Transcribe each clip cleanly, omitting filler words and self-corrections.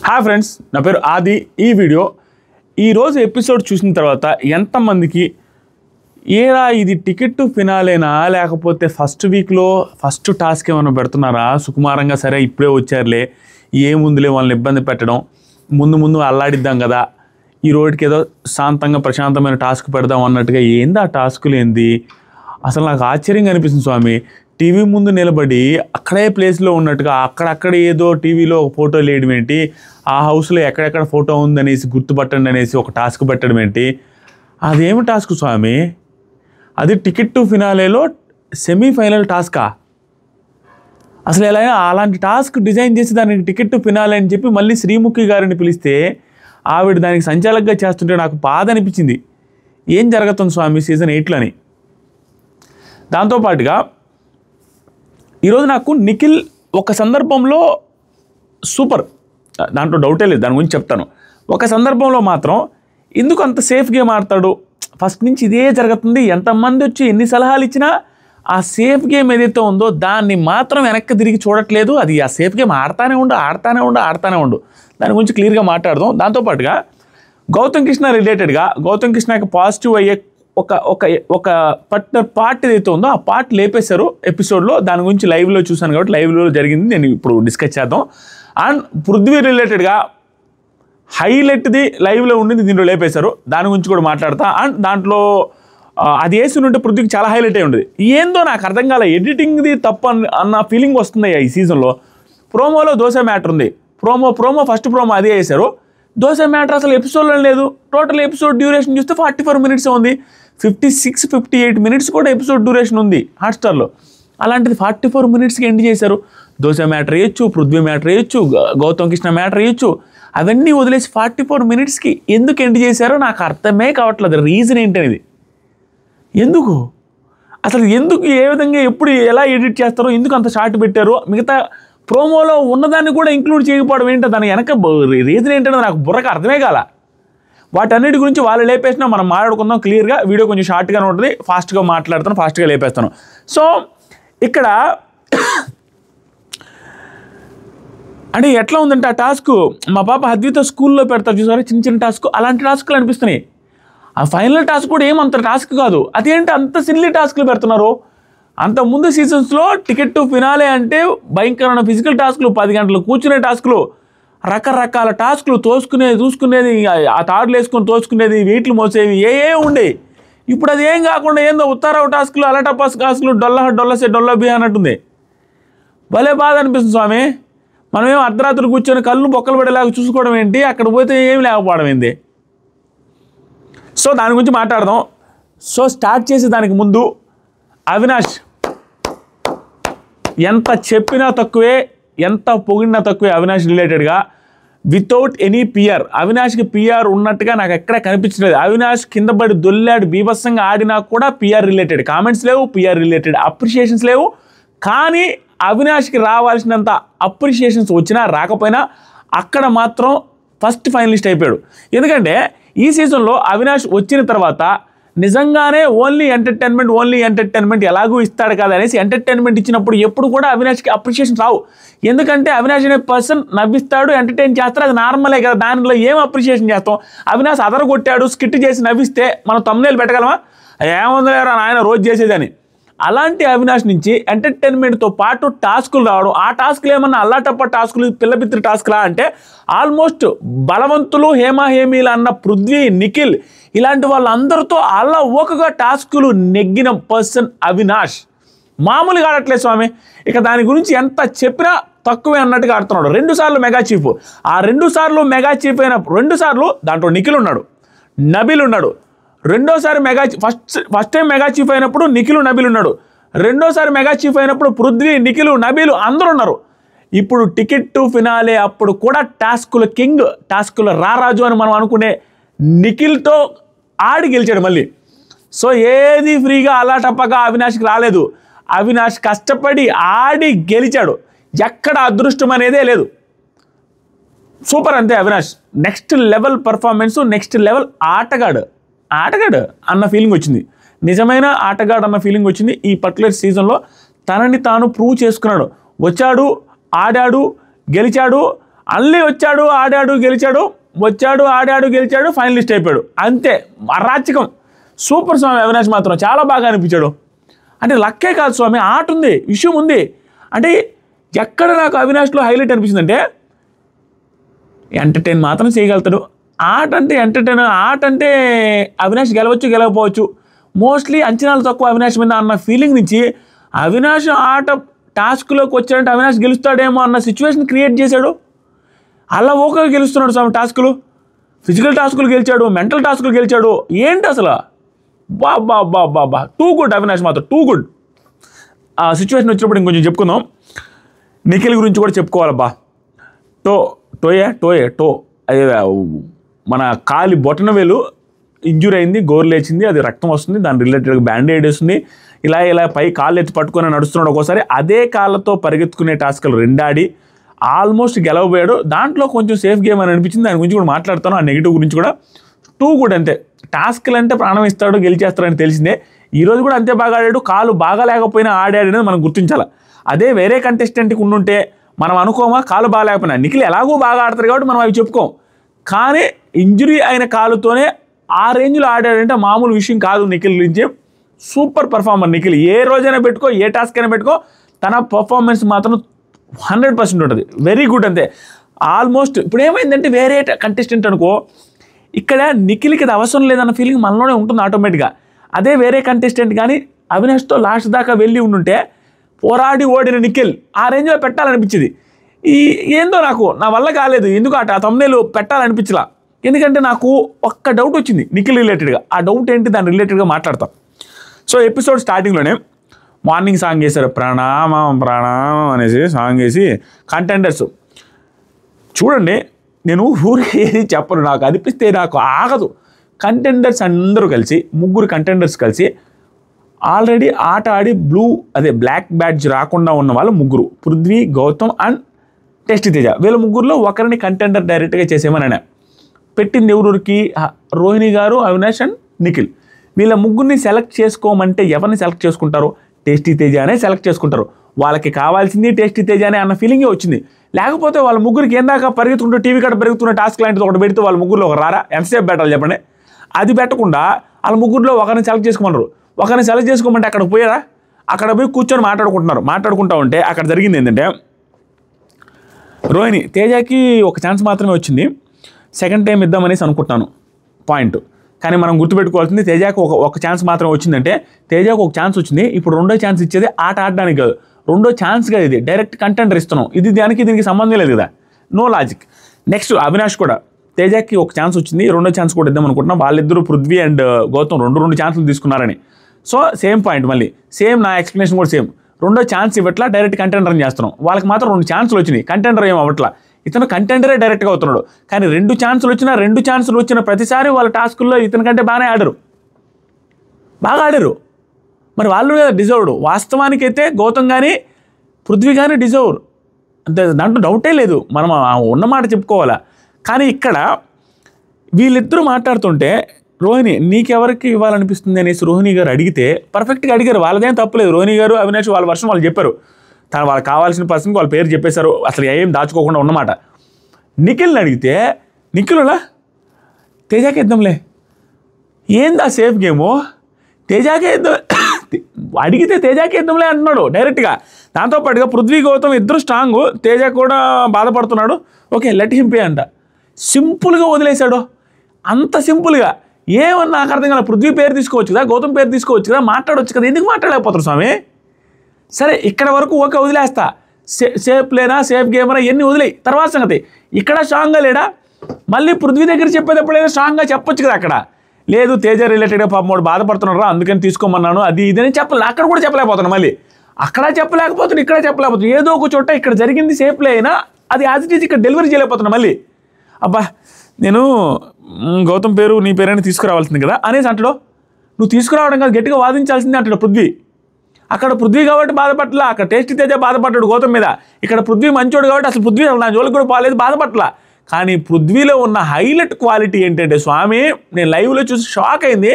Hi friends, నా పేరు ఆది. ఈ వీడియో ఈరోజు ఎపిసోడ్ చూసిన తర్వాత ఎంతమందికి ఏరా ఇది టికెట్ టు ఫినాలేనా లేకపోతే ఫస్ట్ వీక్లో ఫస్ట్ టాస్క్ ఏమైనా పెడుతున్నారా, సుకుమారంగా సరే ఇప్పుడే వచ్చారులే ఏముందులే వాళ్ళని ఇబ్బంది పెట్టడం, ముందు అల్లాడిద్దాం కదా, ఈ రోజుకి ఏదో శాంతంగా ప్రశాంతమైన టాస్క్ పెడదాం అన్నట్టుగా ఏంది ఆ టాస్కులు ఏంది అసలు నాకు ఆశ్చర్యంగా అనిపిస్తుంది స్వామి. టీవీ ముందు నిలబడి అక్కడే ప్లేస్లో ఉన్నట్టుగా అక్కడక్కడ ఏదో టీవీలో ఒక ఫోటో లేయడం ఏంటి, ఆ హౌస్లో ఎక్కడెక్కడ ఫోటో ఉందనేసి గుర్తుపట్టండి అనేసి ఒక టాస్క్ పెట్టడం ఏంటి, అదేమి టాస్క్ స్వామి? అది టికెట్ టు ఫినాలేలో సెమీఫైనల్ టాస్కా? అసలు ఎలా అలాంటి టాస్క్ డిజైన్ చేసి దానికి టికెట్ టు ఫినాలే అని చెప్పి మళ్ళీ శ్రీముఖి గారిని పిలిస్తే ఆవిడ దానికి సంచాలకంగా చేస్తుంటే నాకు బాధ అనిపించింది. ఏం జరుగుతుంది స్వామి సీజన్ 8లోని. దాంతోపాటుగా ఈరోజు నాకు నిఖిల్ ఒక సందర్భంలో సూపర్, దాంట్లో డౌటే లేదు, దాని గురించి చెప్తాను. ఒక సందర్భంలో మాత్రం ఎందుకు అంత సేఫ్ గేమ్ ఆడతాడు, ఫస్ట్ నుంచి ఇదే జరుగుతుంది, ఎంతమంది వచ్చి ఎన్ని సలహాలు ఇచ్చినా ఆ సేఫ్ గేమ్ ఏదైతే ఉందో దాన్ని మాత్రం వెనక్కి తిరిగి చూడట్లేదు. అది ఆ సేఫ్ గేమ్ ఆడుతూనే ఉండు. దాని గురించి క్లియర్గా మాట్లాడదాం. దాంతోపాటుగా గౌతమ్ కృష్ణ రిలేటెడ్గా గౌతమ్ కృష్ణకి పాజిటివ్ అయ్యే ఒక పర్టికులర్ పార్ట్ ఏదైతే ఉందో ఆ పార్ట్ లేపేశారు ఎపిసోడ్లో. దాని గురించి లైవ్లో చూశాను కాబట్టి లైవ్లో జరిగింది నేను ఇప్పుడు డిస్కస్ చేద్దాం. అండ్ పృథ్వీ రిలేటెడ్గా హైలైట్ది లైవ్లో ఉండింది దీంట్లో లేపేశారు, దాని గురించి కూడా మాట్లాడతా. అండ్ దాంట్లో అది వేసి ఉంటే పృథ్వీకి చాలా హైలైట్ అయి ఉండేది. ఏందో నాకు అర్థం కాలే, ఎడిటింగ్ది తప్పు అన్న ఫీలింగ్ వస్తుంది ఈ సీజన్లో. ప్రోమోలో దోశ మ్యాటర్ ఉంది, ప్రోమో ఫస్ట్ ప్రోమో అదే వేశారు. దోశ మ్యాటర్ అసలు ఎపిసోడ్లో లేదు. టోటల్ ఎపిసోడ్ డ్యూరేషన్ చూస్తే 44 మినిట్స్ ఉంది. 56-58 మినిట్స్ కూడా ఎపిసోడ్ డ్యూరేషన్ ఉంది హాట్స్టార్లో. అలాంటిది 44 మినిట్స్కి ఎండ్ చేశారు. దోశ మ్యాటర్ వేయచ్చు, పృథ్వీ మ్యాటర్ వేయచ్చు, గౌతమ్ కృష్ణ మ్యాటర్ వేయచ్చు, అవన్నీ వదిలేసి 44 మినిట్స్కి ఎందుకు ఎండ్ చేశారో నాకు అర్థమే కావట్లేదు. రీజన్ ఏంటనేది, ఎందుకు అసలు ఎందుకు, ఏ విధంగా, ఎప్పుడు, ఎలా ఎడిట్ చేస్తారో, ఎందుకు అంత షార్ట్ పెట్టారు, మిగతా ప్రోమోలో ఉన్నదాన్ని కూడా ఇంక్లూడ్ చేయకపోవడం ఏంటో, దాని వెనక రీజన్ ఏంటనేది నాకు బుర్రకు అర్థమే కాల. వాటన్నిటి గురించి వాళ్ళు లేపేసినా మనం మాట్లాడుకుందాం క్లియర్గా. వీడియో కొంచెం షార్ట్గానే ఉంటుంది, ఫాస్ట్గా మాట్లాడతాను, ఫాస్ట్గా లేపేస్తాను. సో ఇక్కడ అంటే ఎట్లా ఉందంటే ఆ టాస్క్ మా పాప అద్విత స్కూల్లో పెడతారు చూసారా, చిన్న టాస్క్, అలాంటి టాస్క్లు అనిపిస్తున్నాయి. ఆ ఫైనల్ టాస్క్ కూడా ఏమంత టాస్క్ కాదు, అదేంటి అంత సిల్లీ టాస్క్లు పెడుతున్నారు. అంతకుముందు సీజన్స్లో టికెట్ టు ఫినాలే అంటే భయంకరమైన ఫిజికల్ టాస్క్లు, 10 గంటలు కూర్చునే టాస్క్లు, రకరకాల టాస్క్లు, చూసుకునేది, ఆ తాడులు వేసుకొని తోసుకునేది, వెయిట్లు మోసేవి ఏ ఉండేవి. ఇప్పుడు అది ఏం కాకుండా ఏందో ఉత్తారావు టాస్క్లు, అలటపాస్ టాస్క్లు, డొల్ల బి అన్నట్టుంది. భలే బాధ అనిపిస్తుంది స్వామి. మనమేం అర్ధరాత్రులు కూర్చొని కళ్ళు బొక్కలు పడేలాగా చూసుకోవడం ఏంటి, అక్కడ పోతే ఏమి లేకపోవడం ఏంటి. సో దాని గురించి మాట్లాడదాం. సో స్టార్ట్ చేసే దానికి ముందు అవినాష్ ఎంత చెప్పినా తక్కువే, ఎంత పొగిడినా తక్కువే. అవినాష్ రిలేటెడ్గా వితౌట్ ఎనీ పిఆర్, అవినాష్కి పిఆర్ ఉన్నట్టుగా నాకు ఎక్కడ కనిపించలేదు. అవినాష్ కింద పడి దొల్లాడు, బీభత్సంగా ఆడినా కూడా పిఆర్ రిలేటెడ్ కామెంట్స్ లేవు, పిఆర్ రిలేటెడ్ అప్రిషియేషన్స్ లేవు. కానీ అవినాష్కి రావాల్సినంత అప్రిషియేషన్స్ వచ్చినా రాకపోయినా అక్కడ మాత్రం ఫస్ట్ ఫైనలిస్ట్ అయిపోయాడు. ఎందుకంటే ఈ సీజన్లో అవినాష్ వచ్చిన తర్వాత నిజంగానే ఓన్లీ ఎంటర్టైన్మెంట్ ఎలాగూ ఇస్తాడు కదా అనేసి ఎంటర్టైన్మెంట్ ఇచ్చినప్పుడు ఎప్పుడు కూడా అవినాష్కి అప్రిషియేషన్ రావు. ఎందుకంటే అవినాష్ అనే పర్సన్ నవ్విస్తాడు, ఎంటర్టైన్ చేస్తాడు, అది నార్మలే కదా, దానిలో ఏం అప్రిషియేషన్ చేస్తాం. అవినాష్ అదరగొట్టాడు, స్కిట్ చేసి నవ్విస్తే మనం thumbnail పెట్టగలమా? ఏముందిలేరా ఆయన రోజు చేసేదని. అలాంటి అవినాష్ నుంచి ఎంటర్టైన్మెంట్తో పాటు టాస్కులు రావడం, ఆ టాస్కులు ఏమన్నా అల్లాటప్ప టాస్కులు, పిల్లపిత్రి టాస్కులా అంటే ఆల్మోస్ట్ బలవంతులు, హేమీలు అన్న పృథ్వీ, నిఖిల్ ఇలాంటి వాళ్ళందరితో అలా ఓకగా టాస్కులు నెగ్గిన పర్సన్ అవినాష్. మామూలుగా ఆడట్లేదు స్వామి. ఇక దాని గురించి ఎంత చెప్పినా తక్కువే అన్నట్టుగా ఆడుతున్నాడు. 2 సార్లు మెగా చీఫ్, ఆ 2 సార్లు మెగా చీఫ్ అయిన 2 సార్లు దాంట్లో నిఖిల్ ఉన్నాడు, నబీల్ ఉన్నాడు. రెండోసారి ఫస్ట్ టైం మెగా చీఫ్ అయినప్పుడు నిఖిల్, నబీల్ ఉన్నాడు. రెండోసారి మెగా చీఫ్ అయినప్పుడు పృథ్వీ, నిఖిల్, నబీల్ అందరూ ఉన్నారు. ఇప్పుడు టికెట్ టు ఫినాలే అప్పుడు కూడా టాస్కుల కింగ్, టాస్కుల రారాజు అని మనం అనుకునే నిఖిల్తో ఆడి గెలిచాడు మళ్ళీ. సో ఏది ఫ్రీగా అల్లాటప్పగా అవినాష్కి రాలేదు. అవినాష్ కష్టపడి ఆడి గెలిచాడు. ఎక్కడ అదృష్టం అనేదే లేదు. సూపర్ అంతే Avinash. Next level performance, next level ఆటగాడు అన్న ఫీలింగ్ వచ్చింది. నిజమైన ఆటగాడు అన్న ఫీలింగ్ వచ్చింది. ఈ పర్టికులర్ సీజన్లో తనని తాను ప్రూవ్ చేసుకున్నాడు. వచ్చాడు, ఆడాడు, గెలిచాడు. అల్లి వచ్చాడు, ఆడాడు, గెలిచాడు, వచ్చాడు, ఆడాడు, గెలిచాడు, ఫైనలిస్ట్ అయిపోయాడు. అంతే, అరాచకం. సూపర్ స్వామి అవినాష్ మాత్రం చాలా బాగా అనిపించాడు. అంటే లక్కే కాదు స్వామి, ఆట ఉంది, విషయం ఉంది. అంటే ఎక్కడ నాకు అవినాష్లో హైలైట్ అనిపించిందంటే ఎంటర్టైన్ మాత్రం చేయగలుగుతాడు. ఆట అంటే ఎంటర్టైన్, ఆట అంటే అవినాష్ గెలవచ్చు, గెలవకపోవచ్చు. మోస్ట్లీ అంచనాలు తక్కువ అవినాష్ మీద అన్న ఫీలింగ్ నుంచి అవినాష్ ఆట టాస్క్లోకి వచ్చాడంటే అవినాష్ గెలుస్తాడేమో అన్న సిచ్యువేషన్ క్రియేట్ చేశాడు. అలా ఓకే గెలుస్తున్నాడు స్వామి టాస్కులు. ఫిజికల్ టాస్కులు గెలిచాడు, మెంటల్ టాస్కులు గెలిచాడు. ఏంటి అసలు బా టూ గుడ్ అవినాష్ మాత్రం, టూ గుడ్. ఆ సిచ్యువేషన్ వచ్చినప్పుడు ఇంకొంచెం చెప్పుకుందాం. నిఖిల్ గురించి కూడా చెప్పుకోవాలబ్బా. టో అదే మన కాలి బొటన వేలు ఇంజూరీ అయింది, గోరు లేచింది, అది రక్తం వస్తుంది, దాని రిలేటెడ్గా బ్యాండేడ్ వేస్తుంది. ఇలా పై కాళ్ళు ఎత్తి పట్టుకొని నడుస్తున్నాడు. ఒక్కోసారి అదే కాళ్ళతో పరిగెత్తుకునే టాస్కులు రెండాడి ఆల్మోస్ట్ గెలవబోయాడు. దాంట్లో కొంచెం సేఫ్ గేమ్ అని అనిపించింది. దాని గురించి కూడా మాట్లాడతాను, ఆ నెగిటివ్ గురించి కూడా. టూ గుడ్ అంతే. టాస్క్లు అంటే ప్రాణం ఇస్తాడు, గెలిచేస్తాడని తెలిసిందే. ఈరోజు కూడా అంతే బాగా ఆడాడు. కాలు బాగా లేకపోయినా ఆడాడు అనేది మనం గుర్తించాలి. అదే వేరే కంటెస్టెంట్కి ఉండుంటే మనం అనుకోమా, కాలు బాగా లేకపోయినా. నిఖిల్ ఎలాగో బాగా ఆడతారు కాబట్టి మనం అవి చెప్పుకోం. కానీ ఇంజురీ అయిన కాలుతోనే ఆ రేంజ్లో ఆడాడంటే మామూలు విషయం కాదు. నిఖిల్ గురించి సూపర్ పర్ఫార్మర్ నిఖిల్. ఏ రోజైనా పెట్టుకో, ఏ టాస్క్ అయినా పెట్టుకో, తన పర్ఫార్మెన్స్ మాత్రం 100% ఉంటుంది. వెరీ గుడ్ అంతే. ఆల్మోస్ట్ ఇప్పుడు ఏమైందంటే వేరే కంటెస్టెంట్ అనుకో, ఇక్కడ నిఖిల్కి అది అవసరం లేదన్న ఫీలింగ్ మనలోనే ఉంటుంది ఆటోమేటిక్గా. అదే వేరే కంటెస్టెంట్ కానీ అవినాష్తో లాస్ట్ దాకా వెళ్ళి ఉండుంటే పోరాడి ఓడిన నిఖిల్ ఆ రేంజ్లో పెట్టాలనిపించింది. ఏందో నా వల్ల కాలేదు. ఎందుకు ఆ తమ్నేలు పెట్టాలనిపించలా. ఎందుకంటే నాకు ఒక్క డౌట్ వచ్చింది నిఖిల్ రిలేటెడ్గా. ఆ డౌట్ ఏంటి, దాని రిలేటెడ్గా మాట్లాడతాం. సో ఎపిసోడ్ స్టార్టింగ్లోనే మార్నింగ్ సాంగ్ వేశారు, ప్రణామం అనేసి సాంగ్ వేసి కంటెండర్స్ చూడండి. నేను ఊరికి ఏది చెప్పను, నాకు అనిపిస్తే నాకు ఆగదు. కంటెండర్స్ అందరూ కలిసి, ముగ్గురు కంటెండర్స్ కలిసి ఆల్రెడీ ఆట ఆడి బ్లాక్ బ్యాడ్జ్ రాకుండా ఉన్న వాళ్ళు ముగ్గురు, పృథ్వీ, గౌతమ్ అండ్ టెస్టీ తేజ. వీళ్ళ ముగ్గురులో ఒకరిని కంటెండర్ డైరెక్ట్గా చేసేమని పెట్టింది ఎవరికి, రోహిణి గారు, అవినాష్ అండ్ నిఖిల్. వీళ్ళ ముగ్గురిని సెలెక్ట్ చేసుకోమంటే ఎవరిని సెలెక్ట్ చేసుకుంటారు? టేస్టీ తేజ అనే సెలెక్ట్ చేసుకుంటారు. వాళ్ళకి కావాల్సింది టేస్టీ తేజ అనే అన్న ఫీలింగే వచ్చింది. లేకపోతే వాళ్ళ ముగ్గురికి ఏందాక పరిగెత్తుకుంటూ టీవీ కాడ పెరుగుతున్న టాస్క్ లాంటిది ఒకటి పెడితే వాళ్ళ ముగ్గురులో ఒక రారా, ఎంతసేపు పెట్టాలి చెప్పండి. అది పెట్టకుండా వాళ్ళ ముగ్గురులో ఒకరిని సెలెక్ట్ చేసుకోమన్నారు. ఒకరిని సెలెక్ట్ చేసుకోమంటే అక్కడికి పోయారా, అక్కడ పోయి కూర్చొని మాట్లాడుకుంటూ ఉంటే అక్కడ జరిగింది ఏంటంటే, రోహిణి తేజకి ఒక ఛాన్స్ మాత్రమే వచ్చింది, సెకండ్ టైం ఇద్దామనేసి అనుకుంటున్నాను పాయింట్. కానీ మనం గుర్తుపెట్టుకోవాల్సింది తేజకు ఒక ఛాన్స్ మాత్రం వచ్చిందంటే, తేజకు ఒక ఛాన్స్ వచ్చింది. ఇప్పుడు రెండో ఛాన్స్ ఇచ్చేది ఆట ఆడడానికి కాదు, రెండో ఛాన్స్ కాదు, ఇది డైరెక్ట్ కంటెండర్ ఇస్తున్నాం. ఇది దీనికి సంబంధం లేదు కదా, నో లాజిక్. నెక్స్ట్ అవినాష్ కూడా తేజకి ఒక ఛాన్స్ వచ్చింది, రెండో ఛాన్స్ కూడా ఇద్దాం అనుకుంటున్నాం. వాళ్ళిద్దరూ పృథ్వీ అండ్ గౌతమ్ రెండు ఛాన్సులు తీసుకున్నారని. సో సేమ్ పాయింట్, మళ్ళీ సేమ్ నా ఎక్స్ప్లెనేషన్ కూడా సేమ్. రెండో ఛాన్స్ ఇవ్వట్లా, డైరెక్ట్ కంటెండర్ని చేస్తున్నాం. వాళ్ళకి మాత్రం 2 ఛాన్సులు వచ్చినాయి, కంటెండర్ ఏం అవ్వట్లా. ఇతను కంటెండరే డైరెక్ట్గా అవుతున్నాడు. కానీ 2 ఛాన్సులు వచ్చిన ప్రతిసారి వాళ్ళ టాస్కుల్లో ఇతని కంటే బాగా ఆడారు. మరి వాళ్ళు డిజర్వ్డ్. వాస్తవానికి అయితే గౌతమ్ కానీ పృథ్వీ కానీ డిజర్వ్, అంతే, దాంట్లో డౌటే లేదు. మనం ఉన్నమాట చెప్పుకోవాలా. కానీ ఇక్కడ వీళ్ళిద్దరూ మాట్లాడుతుంటే రోహిణి నీకెవరికి ఇవ్వాలనిపిస్తుంది అనేసి రోహిణి గారు అడిగితే పర్ఫెక్ట్గా అడిగారు. వాళ్ళదేం తప్పలేదు. రోహిణి గారు, అవినాష్ వాళ్ళ వర్షం వాళ్ళు చెప్పారు. వాళ్ళకి కావాల్సిన పర్సన్కి వాళ్ళ పేరు చెప్పేశారు. అసలు ఏం దాచుకోకుండా ఉన్నమాట. నిఖిల్ని అడిగితే నిఖిల్లా తేజాకే ఇద్దాంలే, ఏందా సేఫ్ గేము, తేజాకే ఇద్దాం అడిగితే తేజాకే ఇద్దాంలే అంటున్నాడు డైరెక్ట్గా. దాంతోపాటుగా పృథ్వీ, గౌతమ్ ఇద్దరు స్ట్రాంగ్, తేజ కూడా బాధపడుతున్నాడు. ఓకే లెట్ హిమ్ పే అంట. సింపుల్గా వదిలేశాడు, అంత సింపుల్గా. ఏమన్నా నాకు అర్థం కాదు. పృథ్వీ పేరు తీసుకోవచ్చు కదా, గౌతమ్ పేరు తీసుకోవచ్చు కదా, మాట్లాడవచ్చు కదా, ఎందుకు మాట్లాడలేకపోతారు స్వామి? సరే ఇక్కడ వరకు ఓకే వదిలేస్తా, సేఫ్ లేనా, సేఫ్ గేమరా, ఇవన్నీ వదిలేయి, తర్వాత సంగతి. ఇక్కడ స్ట్రాంగ్గా లేడా, మళ్ళీ పృథ్వీ దగ్గర చెప్పేటప్పుడు ఏదో స్ట్రాంగ్గా చెప్పొచ్చు కదా. అక్కడ లేదు, తేజ రిలేటెడ్గా పాపం వాడు బాధపడుతున్నారా, అందుకని తీసుకోమన్నాను, అది ఇదని అక్కడ కూడా చెప్పలేకపోతున్నాను. మళ్ళీ అక్కడ చెప్పలేకపోతున్నాను, ఇక్కడ చెప్పలేకపోతున్నాను. ఏదో ఒక చోట ఇక్కడ జరిగింది సేఫ్ లే అయినా అది యాజ్ ఇట్ ఈజ్ ఇక్కడ డెలివరీ చేయలేకపోతున్నా. మళ్ళీ అబ్బా నేను గౌతమ్ పేరు నీ పేరైనా తీసుకురావాల్సింది కదా అనేసి అంటాడు. నువ్వు తీసుకురావడం కాదు, గట్టిగా వాదించాల్సిందే అంటాడు పృథ్వీ. అక్కడ పృథ్వీ కాబట్టి బాధపట్ల, అక్కడ టేస్టీ తేజ బాధపడ్డాడు గౌతమ్ మీద. ఇక్కడ పృథ్వీ మంచోడు కాబట్టి అసలు పృథ్వీ నా జోలికి కూడా బాగాలేదు, బాధపట్ల. కానీ పృథ్వీలో ఉన్న హైలైట్ క్వాలిటీ ఏంటంటే స్వామి, నేను లైవ్లో చూసి షాక్ అయింది.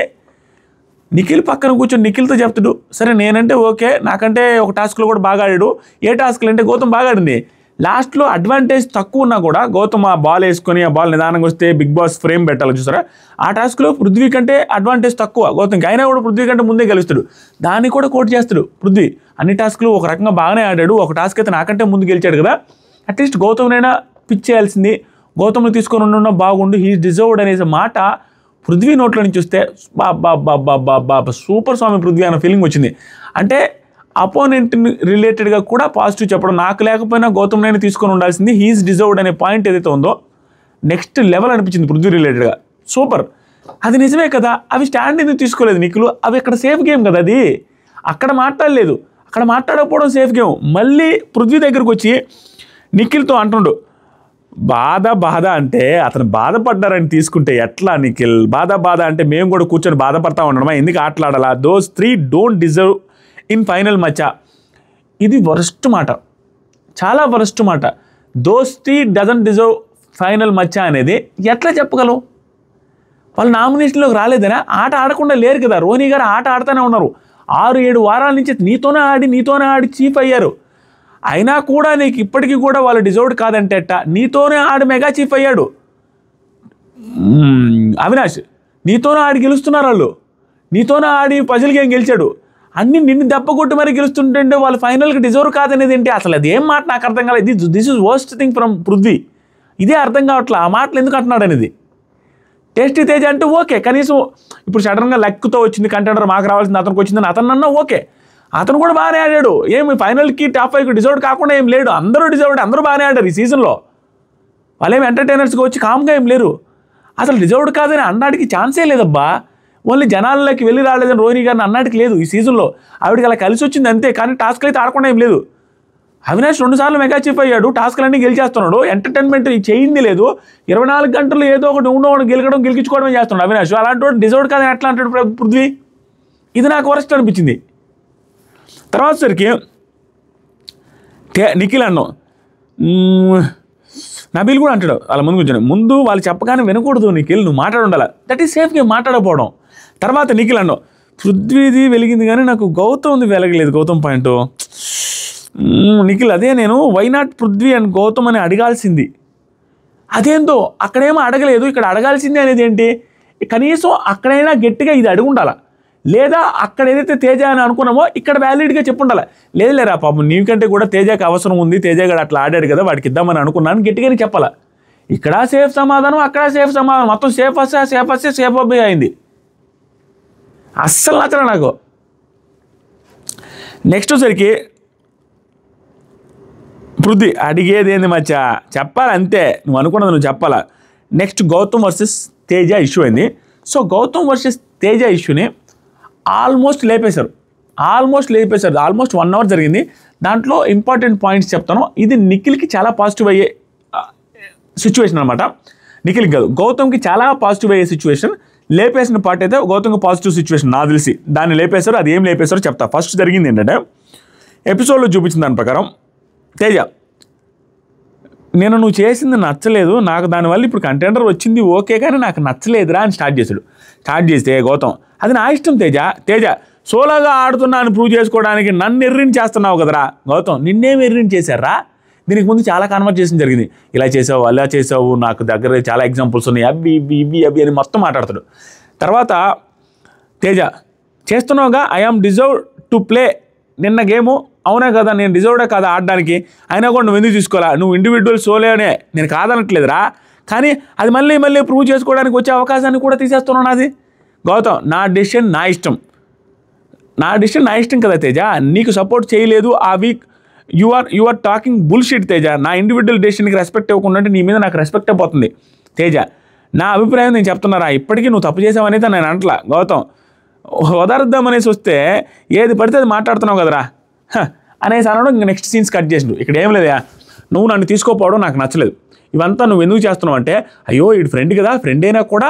నిఖిల్ పక్కన కూర్చొని నిఖిల్తో చెప్తాడు, సరే నేనంటే ఓకే, నాకంటే ఒక టాస్క్లో కూడా బాగా ఆడాడు. ఏ టాస్క్లు అంటే గౌతమ్ బాగా ఆడింది. లాస్ట్లో అడ్వాంటేజ్ తక్కువ ఉన్నా కూడా గౌతమ్ ఆ బాల్ వేసుకొని ఆ బాల్ నిదానంగా వస్తే బిగ్ బాస్ ఫ్రేమ్ పెట్టాలి చూసారా, ఆ టాస్క్లో పృథ్వీ కంటే అడ్వాంటేజ్ తక్కువ గౌతమ్కి, అయినా కూడా పృథ్వీ కంటే ముందే గెలుస్తాడు. దాన్ని కూడా కోట్ చేస్తాడు పృథ్వీ. అన్ని టాస్క్లు ఒక రకంగా బాగానే ఆడాడు, ఒక టాస్క్ అయితే నాకంటే ముందు గెలిచాడు కదా, అట్లీస్ట్ గౌతమ్నైనా పిచ్ చేయాల్సింది, గౌతమ్ని తీసుకొని ఉన్న బాగుండు, హీ డిజర్వ్డ్ అనే మాట పృథ్వీ నోట్లో నుంచి వస్తే బాబా సూపర్ స్వామి పృథ్వీ అన్న ఫీలింగ్ వచ్చింది. అంటే అపోనెంట్ రిలేటెడ్గా కూడా పాజిటివ్ చెప్పడం, నాకు లేకపోయినా గౌతమ్నైనా తీసుకొని ఉండాల్సింది, హీఈస్ డిజర్వ్డ్ అనే పాయింట్ ఏదైతే ఉందో నెక్స్ట్ లెవెల్ అనిపించింది పృథ్వీ రిలేటెడ్గా. సూపర్, అది నిజమే కదా. అవి స్టాండ్ ఎందుకు తీసుకోలేదు నిఖిల్, అవి అక్కడ సేఫ్ గేమ్ కదా, అది అక్కడ మాట్లాడలేదు, అక్కడ మాట్లాడకపోవడం సేఫ్ గేమ్. మళ్ళీ పృథ్వీ దగ్గరకు వచ్చి నిఖిల్తో అంటుండు బాధ అంటే అతను బాధపడ్డారని తీసుకుంటే ఎట్లా నిఖిల్, బాధ అంటే మేము కూడా కూర్చొని బాధపడతా ఉండడమా, ఎందుకు ఆటలాడాలా, those 3 don't deserve in final మచ్చా. ఇది వరస్ట్ మాట, చాలా వరస్ట్ మాట. దోస్ 3 డజంట్ డిజర్వ్ ఫైనల్ మచ్చా అనేది ఎట్లా చెప్పగలవు? వాళ్ళు నామినేషన్లోకి రాలేదనా? ఆట ఆడకుండా లేరు కదా, రోహిణి గారు ఆట ఆడుతూనే ఉన్నారు. 6-7 వారాల నుంచి నీతోనే ఆడి చీఫ్ అయ్యారు. అయినా కూడా నీకు ఇప్పటికీ కూడా వాళ్ళు డిజర్వ్డ్ కాదంటే ఎట్టా? నీతోనే ఆడి మెగా చీఫ్ అయ్యాడు అవినాష్, నీతోనే ఆడి గెలుస్తున్నారు వాళ్ళు, నీతోనే ఆడి పజిల్ గేమ్ గెలిచాడు, అన్ని నిన్ను దెబ్బ కొట్టి మరీ గెలుస్తుంటే వాళ్ళు ఫైనల్కి డిజర్వ్ కాదనేది ఏంటి? అసలు అది ఏం మాట నాకు అర్థం కాలేదు. This is worst thing from Prithvi. ఇదే అర్థం కావట్లా ఆ మాటలు ఎందుకు అంటున్నాడు అనేది. టేస్టీ తేజ అంటే ఓకే, కనీసం ఇప్పుడు సడన్గా లక్తో వచ్చింది కంటెండర్, మాకు రావాల్సింది అతనికి వచ్చిందని అతనన్నా ఓకే, అతను కూడా బాగానే ఆడాడు. ఏమి ఫైనల్కి టాప్ 5కి డిజర్వ్డ్ కాకుండా ఏం లేడు, అందరూ డిజర్వ్డ్, అందరూ బాగానే ఆడారు ఈ సీజన్లో. వాళ్ళేమి ఎంటర్టైనర్స్గా వచ్చి కామ్గా ఏం లేరు. అసలు డిజర్వ్డ్ కాదని అన్నాడికి ఛాన్సే లేదబ్బా. ఓన్లీ జనాల్లోకి వెళ్ళి రాలేదని రోహిణి గారిని అన్నాడికి లేదు ఈ సీజన్లో, ఆవిడకి అలా కలిసి వచ్చింది అంతే, కానీ టాస్క్లు అయితే ఆడకుండా ఏం లేదు. అవినాష్ 2 సార్లు మెగా చీఫ్ అయ్యాడు, టాస్క్లన్నీ గెలిచేస్తున్నాడు, ఎంటర్టైన్మెంట్ చేయింది లేదు, 24 గంటలు ఏదో ఒకటి గెలికించుకోవడమే చేస్తున్నాడు అవినాష్. అలాంటి వాడు డిజర్వ్డ్ కాదని ఎట్లా అంటాడు పృథ్వీ? ఇది నాకు వరస్ట్ అనిపించింది. తర్వాత సరికి నిఖిల్ అన్నాం, నబీల్ కూడా అంటాడు వాళ్ళ ముందు కూర్చొని, ముందు వాళ్ళు చెప్పగానే వినకూడదు నిఖిల్, నువ్వు మాట్లాడి ఉండాలి, దట్ ఈస్ సేఫ్గా మాట్లాడకపోవడం. తర్వాత నిఖిల్ అన్నాం పృథ్వీది వెలిగింది కానీ నాకు గౌతమ్ది వెలగలేదు, గౌతమ్ పాయింట్. నిఖిల్ అదే నేను వైనాట్ పృథ్వీ అండ్ గౌతమ్ అని అడగాల్సింది, అదేందో అక్కడేమో అడగలేదు, ఇక్కడ అడగాల్సింది అనేది ఏంటి? కనీసం అక్కడైనా గట్టిగా ఇది అడిగి ఉండాలా, లేదా అక్కడ ఏదైతే తేజ అని అనుకున్నామో ఇక్కడ వ్యాలిడ్గా చెప్పుండాలి. లేదులేరా పాపం నీకంటే కూడా తేజకి అవసరం ఉంది, తేజ గడు అట్లా ఆడాడు కదా వాడికి ఇద్దామని అనుకున్నాను గట్టిగానే చెప్పాలా. ఇక్కడ సేఫ్ సమాధానం, అక్కడ సేఫ్ సమాధానం, మొత్తం సేఫ్ అబ్బాయి అయింది. అస్సలు నచ్చలే నాకు. నెక్స్ట్ సరికి పృథ్వీ అడిగేది ఏంది మచ్చా, చెప్పాలి అంతే, నువ్వు అనుకున్నది నువ్వు చెప్పాలా. Next Gautam versus Teja issue అయింది. సో గౌతమ్ వర్సెస్ తేజ ఇష్యూని ఆల్మోస్ట్ లేపేశారు, ఆల్మోస్ట్ 1 అవర్ జరిగింది. దాంట్లో ఇంపార్టెంట్ పాయింట్స్ చెప్తాను. ఇది నిఖిల్కి చాలా పాజిటివ్ అయ్యే సిచ్యువేషన్ అనమాట. నిఖిల్కి కాదు, గౌతమ్కి చాలా పాజిటివ్ అయ్యే సిచ్యువేషన్. లేపేసిన పార్ట్ అయితే గౌతమ్కి పాజిటివ్ సిచ్యువేషన్ నాకు తెలిసి, దాన్ని లేపేశారు. అది ఏం లేపేశారో చెప్తా. ఫస్ట్ జరిగింది ఏంటంటే, ఎపిసోడ్లో చూపించిన దాని ప్రకారం తేజ, నువ్వు చేసింది నచ్చలేదు నాకు, దానివల్ల ఇప్పుడు కంటెండర్ వచ్చింది ఓకే కానీ నాకు నచ్చలేదురా అని స్టార్ట్ చేశాడు. స్టార్ట్ చేస్తే గౌతమ్ అది నా ఇష్టం తేజ సోలోగా ఆడుతున్నాను ప్రూవ్ చేసుకోవడానికి నన్ను ఎర్రించేస్తున్నావు కదరా. గౌతమ్ నిన్నేం ఎర్రించేశారా? దీనికి ముందు చాలా కన్వర్జేషన్ జరిగింది, ఇలా చేసావు అలా చేసావు, నాకు దగ్గర చాలా ఎగ్జాంపుల్స్ ఉన్నాయి, అవి అని మొత్తం మాట్లాడతాడు. తర్వాత తేజ చేస్తున్నావుగా, I am deserve to play నిన్న గేము, అవునా కదా, నేను డిజర్వ్డే కదా ఆడడానికి, అయినా కూడా నువ్వు ఎందుకు తీసుకోవాలా, నువ్వు ఇండివిజువల్ సోలోనే, నేను కాదనట్లేదురా, కానీ అది మళ్ళీ ప్రూవ్ చేసుకోవడానికి వచ్చే అవకాశాన్ని కూడా తీసేస్తున్నాను నాది. గౌతమ్ నా డెసిషన్ నా ఇష్టం కదా తేజ, నీకు సపోర్ట్ చేయలేదు ఆ week, you are talking bullshit Teja. నా ఇండివిజువల్ డెసిషన్కి రెస్పెక్ట్ ఇవ్వకుండా నీ మీద నాకు రెస్పెక్ట్ అయిపోతుంది తేజ. నా అభిప్రాయం నేను చెప్తున్నారా, ఇప్పటికీ నువ్వు తప్పు చేసావనేది నేను అంటలా. గౌతమ్ వదర్ద్దామనేసి వస్తే ఏది పడితే అది మాట్లాడుతున్నావు కదరా అనేసి అనడం. ఇంకా నెక్స్ట్ సీన్స్ కట్ చేసిండు. ఇక్కడ ఏం లేదా, నువ్వు నన్ను తీసుకోపోవడం నాకు నచ్చలేదు, ఇవంతా నువ్వు ఎందుకు చేస్తున్నావు అంటే, అయ్యో వీడి ఫ్రెండ్ కదా, ఫ్రెండ్ అయినా కూడా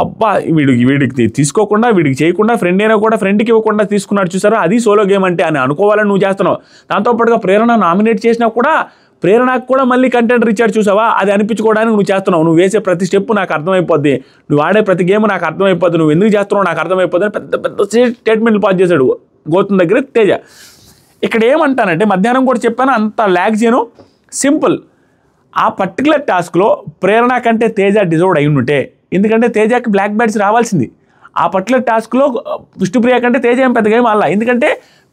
అబ్బా వీడికి తీసుకోకుండా వీడికి చేయకుండా, ఫ్రెండ్ అయినా కూడా ఫ్రెండ్కి ఇవ్వకుండా తీసుకున్నాడు చూసారా, అది సోలో గేమ్ అంటే అని అనుకోవాలని నువ్వు చేస్తున్నావు. దాంతోపాటుగా ప్రేరణ నామినేట్ చేసినా కూడా ప్రేరణకు కూడా మళ్ళీ కంటెంట్ ఇచ్చాడు చూసావా, అది అనిపించుకోవడానికి నువ్వు చేస్తున్నావు. నువ్వు వేసే ప్రతి స్టెప్ నాకు అర్థమైపోద్ది, నువ్వు ఆడే ప్రతి గేమ్ నాకు అర్థమైపోద్ది, నువ్వు ఎందుకు చేస్తున్నావు నాకు అర్థమైపోద్ది అని పెద్ద స్టేట్మెంట్లు పాస్ చేశాడు గౌతమ్ దగ్గర తేజ. ఇక్కడ ఏమంటానంటే, మధ్యాహ్నం కూడా చెప్పాను, అంత ల్యాగ్ చేయను, సింపుల్. ఆ పర్టికులర్ టాస్క్లో ప్రేరణ కంటే తేజ డిజర్వ్డ్ అయి ఉంటే, ఎందుకంటే తేజకి బ్లాక్ బ్యాడ్స్ రావాల్సింది. ఆ పర్టికులర్ టాస్క్లో విష్ణుప్రియ కంటే తేజ ఏం పెద్దగా ఏం అలా, ఎందుకంటే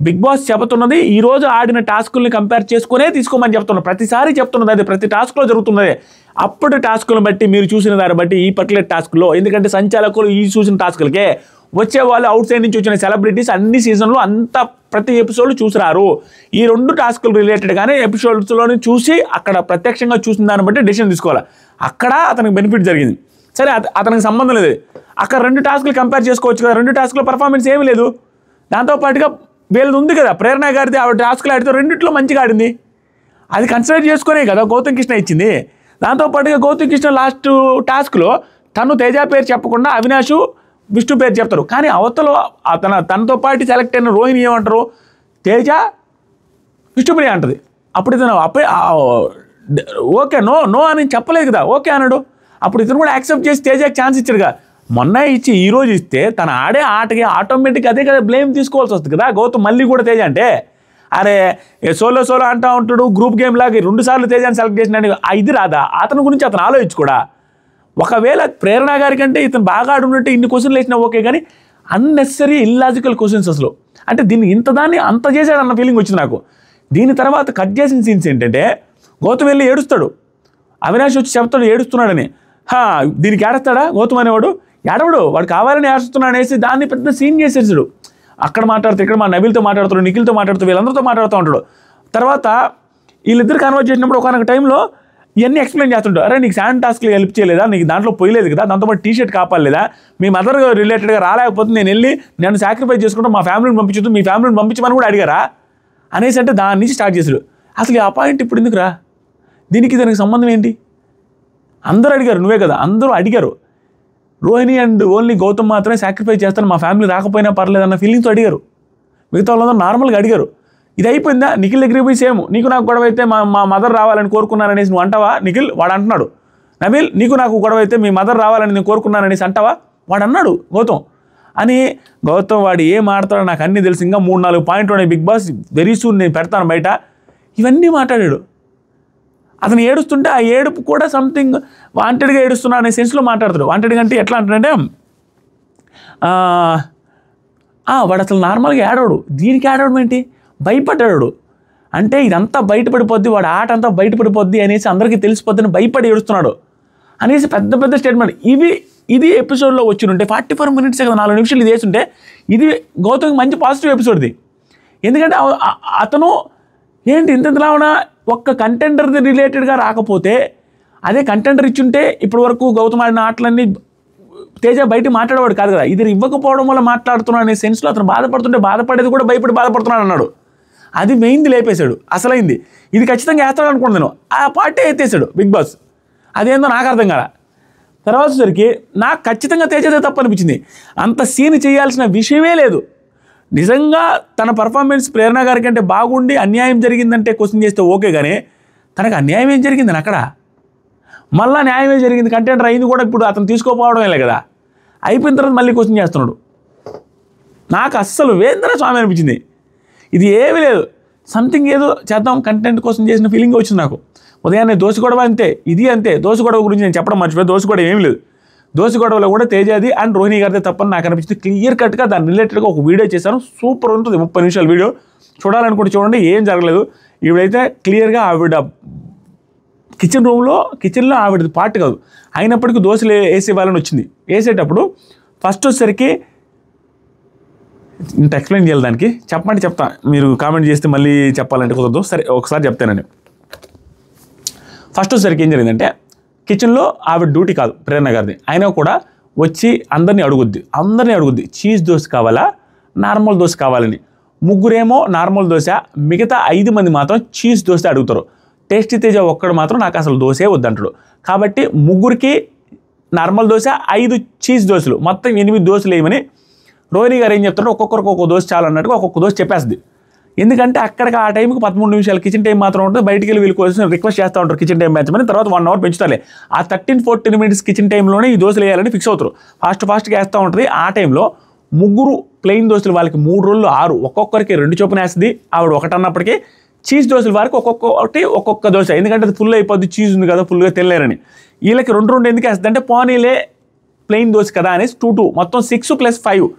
బిగ్ బాస్ చెబుతున్నది ఈరోజు ఆడిన టాస్కుల్ని కంపేర్ చేసుకునే తీసుకోమని చెప్తున్నారు. ప్రతిసారి చెప్తున్నది అది, ప్రతి టాస్క్లో జరుగుతున్నదే. అప్పుడు టాస్కులను బట్టి మీరు చూసిన దాన్ని బట్టి ఈ పర్టికులర్ టాస్క్లో, ఎందుకంటే సంచాలకులు ఈ చూసిన టాస్కులకే వచ్చే వాళ్ళు అవుట్ సైడ్ నుంచి వచ్చిన సెలబ్రిటీస్ అన్ని సీజన్లో అంత ప్రతి ఎపిసోడ్ చూసిరారు. ఈ 2 టాస్కులు రిలేటెడ్గానే ఎపిసోడ్స్లోని చూసి అక్కడ ప్రత్యక్షంగా చూసిన దాన్ని బట్టి డెసిషన్ తీసుకోవాలి. అక్కడ అతనికి బెనిఫిట్ జరిగింది. సరే, అతనికి సంబంధం లేదు. అక్కడ 2 టాస్కులు కంపేర్ చేసుకోవచ్చు కదా. 2 టాస్కుల పర్ఫార్మెన్స్ ఏమీ లేదు. దాంతోపాటుగా వీళ్ళది ఉంది కదా, ప్రేరణ గారిది ఆవిడ టాస్కులు ఆడితే 2 మంచిగా ఆడింది. అది కన్సిడర్ చేసుకునే కదా గౌతమ్ కృష్ణ ఇచ్చింది. దాంతోపాటుగా గౌతమ్ కృష్ణ లాస్ట్ టాస్క్లో తను తేజ పేరు చెప్పకుండా అవినాష్ విష్ణు పేరు చెప్తారు. కానీ అవతల తనతో పాటు సెలెక్ట్ అయిన రోహిణి ఏమంటారు, తేజ విష్ణుప్రియ అంటది. అప్పుడు ఇతను ఓకే నో అని చెప్పలేదు కదా, ఓకే అన్నాడు. అప్పుడు ఇతను కూడా యాక్సెప్ట్ చేసి తేజకి ఛాన్స్ ఇచ్చాడుగా. మొన్న ఇచ్చి ఈరోజు ఇస్తే తను ఆడే ఆటకి ఆటోమేటిక్గా అదే కదా బ్లేమ్ తీసుకోవాల్సి వస్తుంది కదా గౌతమ్. మళ్ళీ కూడా తేజ అంటే అరే సోలో అంటూ ఉంటాడు, గ్రూప్ గేమ్ లాగా 2 సార్లు తేజాన్ని సెలెక్ట్ చేసినాడు. ఇది రాదా అతని గురించి అతను ఆలోచించు కూడా. ఒకవేళ ప్రేరణ గారి కంటే ఇతను బాగా ఆడున్నట్టు ఇన్ని క్వశ్చన్లు వేసినా ఓకే, కానీ అన్నెసరీ ఇల్లాజికల్ క్వశ్చన్స్ అసలు. అంటే దీన్ని ఇంతదాన్ని అంత చేశాడన్న ఫీలింగ్ వచ్చింది నాకు. దీని తర్వాత కట్ చేసిన సీన్స్ ఏంటంటే గౌతమ్ వెళ్ళి ఏడుస్తాడు, అవినాష్ వచ్చి చెప్తాడు ఏడుస్తున్నాడని. దీనికి ఏడుస్తాడా గౌతమ్ అనేవాడు? ఏడవడు, వాడు కావాలని ఏడుస్తున్నాడు అనేసి దాన్ని పెద్ద సీన్ చేసేసాడు. అక్కడ మాట్లాడుతూ ఇక్కడ మా నబీల్తో మాట్లాడుతాడు, నిఖిల్తో మాట్లాడుతూ వీళ్ళందరితో మాట్లాడుతూ ఉంటాడు. తర్వాత వీళ్ళిద్దరు కన్వర్ట్ చేసినప్పుడు ఒకనొక టైంలో ఇవన్నీ ఎక్స్ప్లెయిన్ చేస్తుంటాడు. అరే నీకు శాండ్ టాస్క్లు హెల్ప్ చేయలేదా, నీకు దాంట్లో పోయలేదు కదా, దాంతోపాటు టీషర్ట్ కాపాడలేదా, మీ మదర్ రిలేటెడ్గా రాలేకపోతే నేను సాక్రిఫైస్ చేసుకుంటూ మా ఫ్యామిలీని పంపించదు, మీ ఫ్యామిలీని పంపించమని కూడా అడిగారా అనేసి అంటే దాని నుంచి స్టార్ట్ చేశాడు. అసలు ఆ పాయింట్ ఇప్పుడు ఎందుకురా, దానికి సంబంధం ఏంటి? అందరూ అడిగారు, నువ్వే కదా, అందరూ అడిగారు. రోహిణి అండ్ ఓన్లీ గౌతమ్ మాత్రమే సాక్రిఫైస్ చేస్తాను, మా ఫ్యామిలీ రాకపోయినా పర్లేదు అన్న ఫీలింగ్తో అడిగారు. మిగతా వాళ్ళందరూ నార్మల్గా అడిగారు. ఇది అయిపోయిందా? నిఖిల్ దగ్గర పోయి సేమ్ నీకు నాకు గొడవ అయితే మా మదర్ రావాలని కోరుకున్నాననేసి నువ్వు అంటావా? నిఖిల్ వాడు అంటున్నాడు. నబీల్ నీకు నాకు గొడవ అయితే మీ మదర్ రావాలని నేను కోరుకున్నాననేసి అంటావా? వాడు అన్నాడు గౌతమ్ అని. గౌతమ్ వాడు ఏం ఆడతాడో నాకు అన్నీ తెలుసు, ఇంకా 3-4 పాయింట్లు ఉన్నాయి బిగ్ బాస్, వెరీ సూన్ నేను పెడతాను బయట, ఇవన్నీ మాట్లాడాడు. అతను ఏడుస్తుంటే ఆ ఏడుపు కూడా సంథింగ్ వాంటెడ్గా ఏడుస్తున్నా అనే సెన్స్లో మాట్లాడతాడు. వాంటెడ్గా అంటే ఎట్లా అంటాడంటే వాడు అసలు నార్మల్గా ఏడవడు, దీనికి ఏడవడం ఏంటి, భయపడ్డాడు. అంటే ఇదంతా బయటపడిపోద్ది, వాడు ఆట అంతా బయటపడిపోద్ది అనేసి అందరికీ తెలిసిపోద్దని భయపడి ఏడుస్తున్నాడు అనేసి పెద్ద స్టేట్మెంట్. ఇది ఎపిసోడ్లో వచ్చినుంటే 44 minutes కదా, 4 నిమిషాలు ఇది వేస్తుంటే ఇది గౌతమ్కి మంచి పాజిటివ్ ఎపిసోడ్ది. ఎందుకంటే అతను ఏంటి ఇంతలా ఉన్నా ఒక్క కంటెండర్ది రిలేటెడ్గా రాకపోతే, అదే కంటెండర్ ఇచ్చుంటే ఇప్పటి వరకు గౌతమ్ ఆడిన ఆటలన్నీ తేజ బయట మాట్లాడేవాడు కాదు కదా. ఇది ఇవ్వకపోవడం వల్ల మాట్లాడుతున్నాడు అనే సెన్స్లో అతను బాధపడుతుంటే బాధపడేది కూడా భయపడి బాధపడుతున్నాడు అన్నాడు. అది మెయిన్ది లేపేశాడు, అసలైంది. ఇది ఖచ్చితంగా వేస్తాడు అనుకున్నాను నేను, ఆ పార్టీ ఎత్తేసాడు బిగ్ బాస్. అదేందో నాకు అర్థం కాల. తర్వాత సరికి నాకు ఖచ్చితంగా తేజదే తప్పు అనిపించింది. అంత సీన్ చేయాల్సిన విషయమే లేదు. నిజంగా తన పర్ఫార్మెన్స్ ప్రేరణ గారి కంటే బాగుండి అన్యాయం జరిగిందంటే క్వశ్చన్ చేస్తే ఓకే, కానీ తనకు అన్యాయం ఏం జరిగిందని అక్కడ మళ్ళీ న్యాయమే జరిగింది. కంటెంటర్ అయింది కూడా ఇప్పుడు అతను తీసుకోపోవడమే కదా, అయిపోయిన తర్వాత మళ్ళీ క్వశ్చన్ చేస్తున్నాడు. నాకు అస్సలు వేంద్ర స్వామి అనిపించింది. ఇది ఏమీ లేదు, సంథింగ్ ఏదో చేద్దాం కంటెంట్ కోసం చేసిన ఫీలింగ్ వచ్చింది నాకు. ఉదయాన్నే దోశ గొడవ అంతే, ఇది అంతే. దోశ గొడవ గురించి నేను చెప్పడం మర్చిపోయి, దోశ గొడవ ఏమీ లేదు. దోశ గొడవలో కూడా తేజాది అండ్ రోహిణి గారిదే తప్పని నాకు అనిపించింది. క్లియర్ కట్గా దాని రిలేటెడ్గా ఒక వీడియో చేశాను, సూపర్ ఉంటుంది, 30 నిమిషాల వీడియో. చూడాలనుకుంటే చూడండి, ఏం జరగలేదు. ఈవిడైతే క్లియర్గా ఆవిడ కిచెన్లో ఆవిడది పార్ట్ కాదు, అయినప్పటికీ దోశలు వేసేవాళ్ళని వచ్చింది. వేసేటప్పుడు ఫస్ట్ వచ్చేసరికి ఇంత ఎక్స్ప్లెయిన్ చేయాలి, దానికి చెప్పమంటే చెప్తా, మీరు కామెంట్ చేస్తే మళ్ళీ చెప్పాలంటే కుదరదు. సరే ఒకసారి చెప్తానండి. ఫస్ట్ వచ్చేసరికి ఏం జరిగిందంటే, కిచెన్లో ఆవిడ డ్యూటీ కాదు ప్రేరణ గారిది, అయినా కూడా వచ్చి అందరినీ అడుగుద్ది చీజ్ దోశ కావాలా నార్మల్ దోశ కావాలని. ముగ్గురేమో నార్మల్ దోశ, మిగతా 5 మంది మాత్రం చీజ్ దోశ అడుగుతారు. టేస్టీ తేజ ఒక్కడు మాత్రం నాకు అసలు దోశే వద్దంటాడు. కాబట్టి ముగ్గురికి నార్మల్ దోశ, 5 చీజ్ దోశలు, మొత్తం 8 దోశలు వేయమని రోహిణి గారు ఏం చెప్తారో ఒక్కొక్కరికి ఒక్కొక్క దోశ చాలు అన్నట్టుగా ఒక్కొక్క దోశ చెప్పేస్తుంది. ఎందుకంటే అక్కడికి ఆ టైంకి 13 నిమిషాలు కిచెన్ టైం మాత్రం ఉంటుంది. బయటికి వెళ్ళి వీళ్ళ కోసం రిక్వెస్ట్ చేస్తూ ఉంటారు కిచెన్ టైం పెంచమని. తర్వాత 1 hour పెంచుతారులే. ఆ 13-14 minutes కిచెన్ టైంలోనే ఈ దోశలు వేయాలని ఫిక్స్ అవుతారు. ఫాస్ట్గా వేస్తూ ఉంటుంది. ఆ టైంలో ముగ్గురు ప్లెయిన్ దోశలు, వాళ్ళకి 3 rolls 6, ఒక్కొక్కరికి 2 చొప్పున వేస్తుంది. ఆవిడ 1 అన్నప్పటికీ చీజ్ దోశల వారికి ఒక్కొక్క దోశ, ఎందుకంటే అది ఫుల్ అయిపోద్ది, చీజ్ ఉంది కదా ఫుల్గా తినలేరని. వీళ్ళకి 2 ఎందుకు వేస్తుంది అంటే పోనీలే ప్లెయిన్ దోశ కదా అనేసి 2 మొత్తం 6 + 5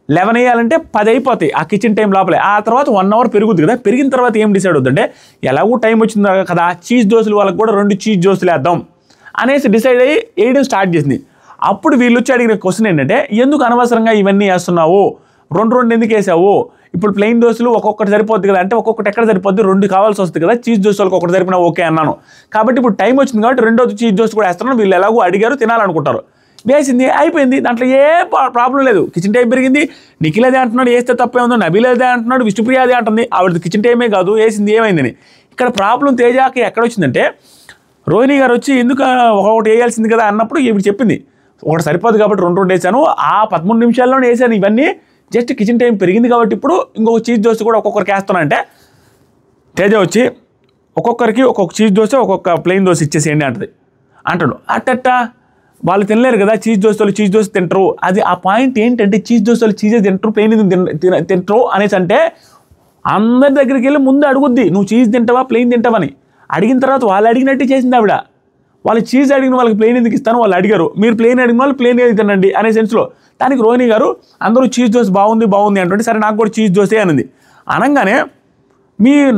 11 వేయాలంటే 10 అయిపోతాయి ఆ కిచెన్ టైం లోపలే. ఆ తర్వాత 1 అవర్ పెరుగుద్ది కదా, పెరిగిన తర్వాత ఏం డిసైడ్ అవుతుందంటే ఎలాగో టైం వచ్చింది కదా చీజ్ దోశలు వాళ్ళకి కూడా 2 చీజ్ దోశలు వేద్దాం అనేసి డిసైడ్ అయ్యి వేయడం స్టార్ట్ చేసింది. అప్పుడు వీళ్ళు వచ్చి అడిగిన క్వశ్చన్ ఏంటంటే ఎందుకు అనవసరంగా ఇవన్నీ వేస్తున్నావు, 2 ఎందుకు వేసావు, ఇప్పుడు ప్లెయిన్ దోశలు ఒక్కొక్కటి సరిపోద్ది కదా అంటే ఒక్కొక్కటి ఎక్కడ సరిపోద్ది, 2 కావాల్సి వస్తుంది కదా, చీజ్ దోశలకు ఒకటి సరిపోయినా ఓకే అన్నాను. కాబట్టి ఇప్పుడు టైం వచ్చింది కాబట్టి 2వ చీజ్ దోశ కూడా వేస్తున్నాను. వీళ్ళు ఎలాగో అడిగారు తినాలనుకుంటారు, వేసింది అయిపోయింది, దాంట్లో ఏ ప్రాబ్లం లేదు. కిచెన్ టైం పెరిగింది, నిఖిల్ అదే అంటున్నాడు వేస్తే తప్పే ఉందో, నబీల్ అదే అంటున్నాడు, విష్ణుప్రియ అదే అంటుంది, ఆవిడది కిచెన్ టైమే కాదు వేసింది ఏమైందని. ఇక్కడ ప్రాబ్లం తేజాకి ఎక్కడ వచ్చిందంటే రోహిణి గారు వచ్చి ఎందుకు ఒకటి వేయాల్సింది కదా అన్నప్పుడు ఇప్పుడు చెప్పింది ఒకటి సరిపోదు కాబట్టి 2 వేసాను, ఆ 13 నిమిషాల్లోనే వేసాను ఇవన్నీ, జస్ట్ కిచెన్ టైం పెరిగింది కాబట్టి ఇప్పుడు ఇంకొక చీజ్ దోశ కూడా ఒక్కొక్కరికి వేస్తానంటే తేజ వచ్చి ఒక్కొక్కరికి ఒక్కొక్క చీజ్ దోశ ఒక్కొక్క ప్లెయిన్ దోశ ఇచ్చేసేయండి అంటాడు. అట్టట్ట వాళ్ళు తినలేరు కదా, చీజ్ దోశ తింటారు. అది ఆ పాయింట్ ఏంటంటే చీజ్ దోశలు చీజే తింటారు, ప్లెయిన్ తింటారు అనేసి అంటే అందరి దగ్గరికి వెళ్ళి ముందు అడుగుద్ది నువ్వు చీజ్ తింటావా ప్లెయిన్ తింటావని. అడిగిన తర్వాత వాళ్ళు అడిగినట్టే చేసింది ఆవిడ. వాళ్ళు చీజ్ అడిగిన వాళ్ళకి ప్లెయిన్ ఎందుకు ఇస్తాను, వాళ్ళు అడిగారు, మీరు ప్లెయిన్ అడిగిన వాళ్ళు ప్లెయిన్ ఏది తినండి అనే సెన్స్లో. దానికి రోహిణి గారు అందరూ చీజ్ దోశ బాగుంది అంటే సరే నాకు కూడా చీజ్ దోశే అనింది. అనగానే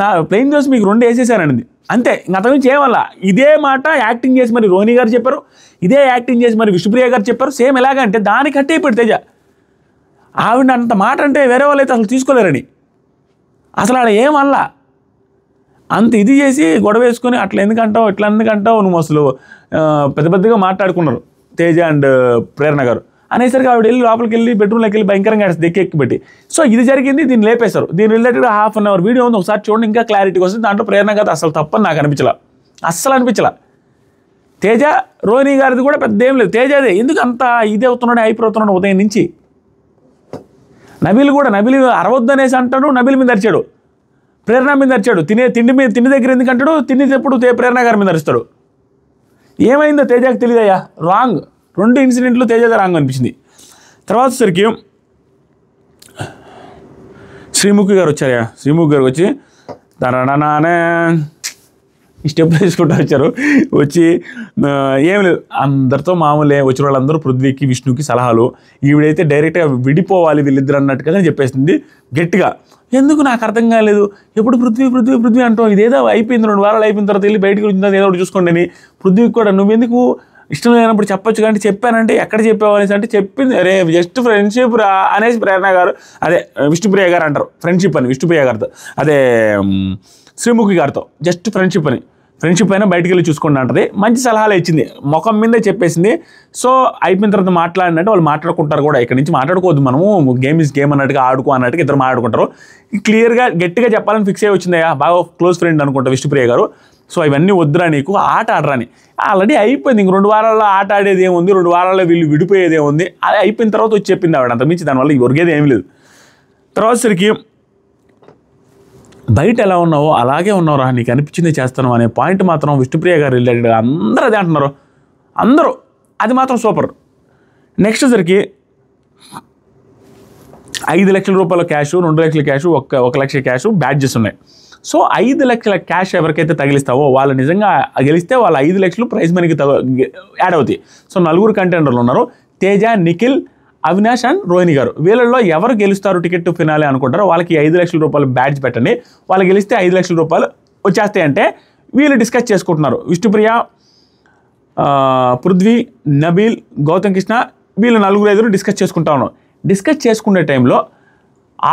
నా ప్లెయిన్ దోశ మీకు 2 వేసేసారనింది అంతే, అంతకుమించి ఏమల్లా. ఇదే మాట యాక్టింగ్ చేసి మరి రోహిణి గారు చెప్పారు, ఇదే యాక్టింగ్ చేసి మరి విష్ణుప్రియ గారు చెప్పారు. సేమ్ ఎలాగంటే దానికి కట్టే ఇప్పుడు తేజ ఆవిడ అంత మాట అంటే వేరే వాళ్ళు అయితే అసలు తీసుకోలేరని, అసలు ఆడ ఏమల్లా అంత ఇది చేసి గొడవ వేసుకొని అట్లా ఎందుకంటావు నువ్వు అసలు పెద్దగా మాట్లాడుకున్నారు తేజ అండ్ ప్రేరణ గారు అనేసరికి ఆవిడ వెళ్ళి లోపలికి వెళ్ళి బెడ్రూమ్లోకి వెళ్ళి భయంకరంగా ఎక్కి పెట్టి. సో ఇది జరిగింది, దీన్ని లేపేశారు. దీని రిలేటెడ్గా 1/2 అవర్ వీడియో ఉంది, ఒకసారి చూడండి ఇంకా క్లారిటీగా వస్తుంది. దాంట్లో ప్రేరణ గారు అసలు తప్పని నాకు అస్సలు అనిపించలా. తేజ రోహిణి గారిది కూడా పెద్ద ఏం లేదు, తేజదే ఎందుకు అంత ఇదే అవుతున్నాడు అయిపోతున్నాడు ఉదయం నుంచి. నబీల్ అరవద్దు అనేసి అంటాడు, నబీల్ మీద అరిచాడు, ప్రేరణ మీద అరిచాడు. తిండి దగ్గర ఎందుకు అంటాడు, తినేటప్పుడు ప్రేరణ గారి మీద అరుస్తాడు. ఏమైందో తేజకి తెలియదయ్యా, రాంగ్. 2 ఇన్సిడెంట్లు తేజ రాంగ్ అనిపించింది. తర్వాత సరికి శ్రీముఖి గారు వచ్చారయ్యా, శ్రీముఖి గారు వచ్చి తననే ఈ స్టెప్ వేసుకుంటూ వచ్చి ఏం లేదు అందరితో మామూలే, వచ్చిన వాళ్ళందరూ పృథ్వీకి విష్ణుకి సలహాలు. ఈవిడైతే డైరెక్ట్గా విడిపోవాలి వీళ్ళిద్దరు అన్నట్టుగానే చెప్పేసింది గట్టిగా. ఎందుకు నాకు అర్థం కాలేదు, ఎప్పుడు పృథ్వీ అంటావు, ఇదేదో అయిపోయింది 2 వారాలు అయిపోయిన తర్వాత వెళ్ళి బయటకు వచ్చిందా ఏదో ఒకటి చూసుకోండి అని. పృథ్వీకి కూడా నువ్వెందుకు ఇష్టం లేనప్పుడు చెప్పొచ్చు కానీ చెప్పానంటే ఎక్కడ చెప్పావు అనేసి అంటే చెప్పింది అరే జస్ట్ ఫ్రెండ్షిప్ రా అనేసి ప్రేరణ గారు అదే విష్ణుప్రియ గారు అంటారు ఫ్రెండ్షిప్ అని, విష్ణుప్రియ గారితో అదే శ్రీముఖి గారితో జస్ట్ ఫ్రెండ్షిప్ అయినా బయటికి వెళ్ళి చూసుకోండి అంటది. మంచి సలహాలు ఇచ్చింది, ముఖం మీదే చెప్పేసింది. సో అయిపోయిన తర్వాత మాట్లాడినట్టు వాళ్ళు మాట్లాడుకుంటారు కూడా, ఇక్కడ నుంచి మాట్లాడుకోవద్దు మనము, గేమ్ ఇస్ గేమ్ అన్నట్టుగా ఆడుకో అన్నట్టుగా ఇద్దరు మాట్లాడుకుంటారు. క్లియర్గా గట్టిగా చెప్పాలని ఫిక్స్ అయ్యి వచ్చిందయ్యా, బాగా క్లోజ్ ఫ్రెండ్ అనుకుంటా విష్ణుప్రియ గారు. సో ఇవన్నీ వద్దురా నీకు, ఆట ఆడరాని ఆల్రెడీ అయిపోయింది. ఇంక 2 వారాల్లో ఆట ఆడేది ఏముంది, 2 వారాల్లో వీళ్ళు విడిపోయేది ఏముంది, అది అయిపోయిన తర్వాత వచ్చి చెప్పింది ఆవిడ. అంతమించి దానివల్ల ఒరిగేది ఏమీ లేదు. తర్వాత సరికి బయట ఎలా ఉన్నావో అలాగే ఉన్నావురా, నీకు అనిపించింది చేస్తాను అనే పాయింట్ మాత్రం విష్ణుప్రియ గారు రిలేటెడ్గా అందరూ అదే అంటున్నారు, అందరూ అది మాత్రం సూపర్. నెక్స్ట్ సరికి 5 లక్షల రూపాయల క్యాష్, 2 లక్షల క్యాష్, 1 లక్ష క్యాష్ బ్యాడ్జెస్ ఉన్నాయి. సో 5 లక్షల క్యాష్ ఎవరికైతే తగిలిస్తావో వాళ్ళు నిజంగా గెలిస్తే వాళ్ళ 5 లక్షలు ప్రైజ్ మనీకి యాడ్ అవుతాయి. సో 4 కంటెండర్లు ఉన్నారు, తేజ, నిఖిల్, అవినాష్ అండ్ రోహిణి గారు. వీళ్ళల్లో ఎవరు గెలుస్తారు టికెట్ టు ఫినాలే అనుకుంటారో వాళ్ళకి 5 లక్షల రూపాయలు బ్యాడ్జ్ పెట్టండి. వాళ్ళు గెలిస్తే 5 లక్షల రూపాయలు వచ్చేస్తాయంటే వీళ్ళు డిస్కస్ చేసుకుంటున్నారు. విష్ణుప్రియ, పృథ్వీ, నబీల్, గౌతమ్ కృష్ణ వీళ్ళు 4-5 డిస్కస్ చేసుకుంటా ఉన్నారు. డిస్కస్ చేసుకునే టైంలో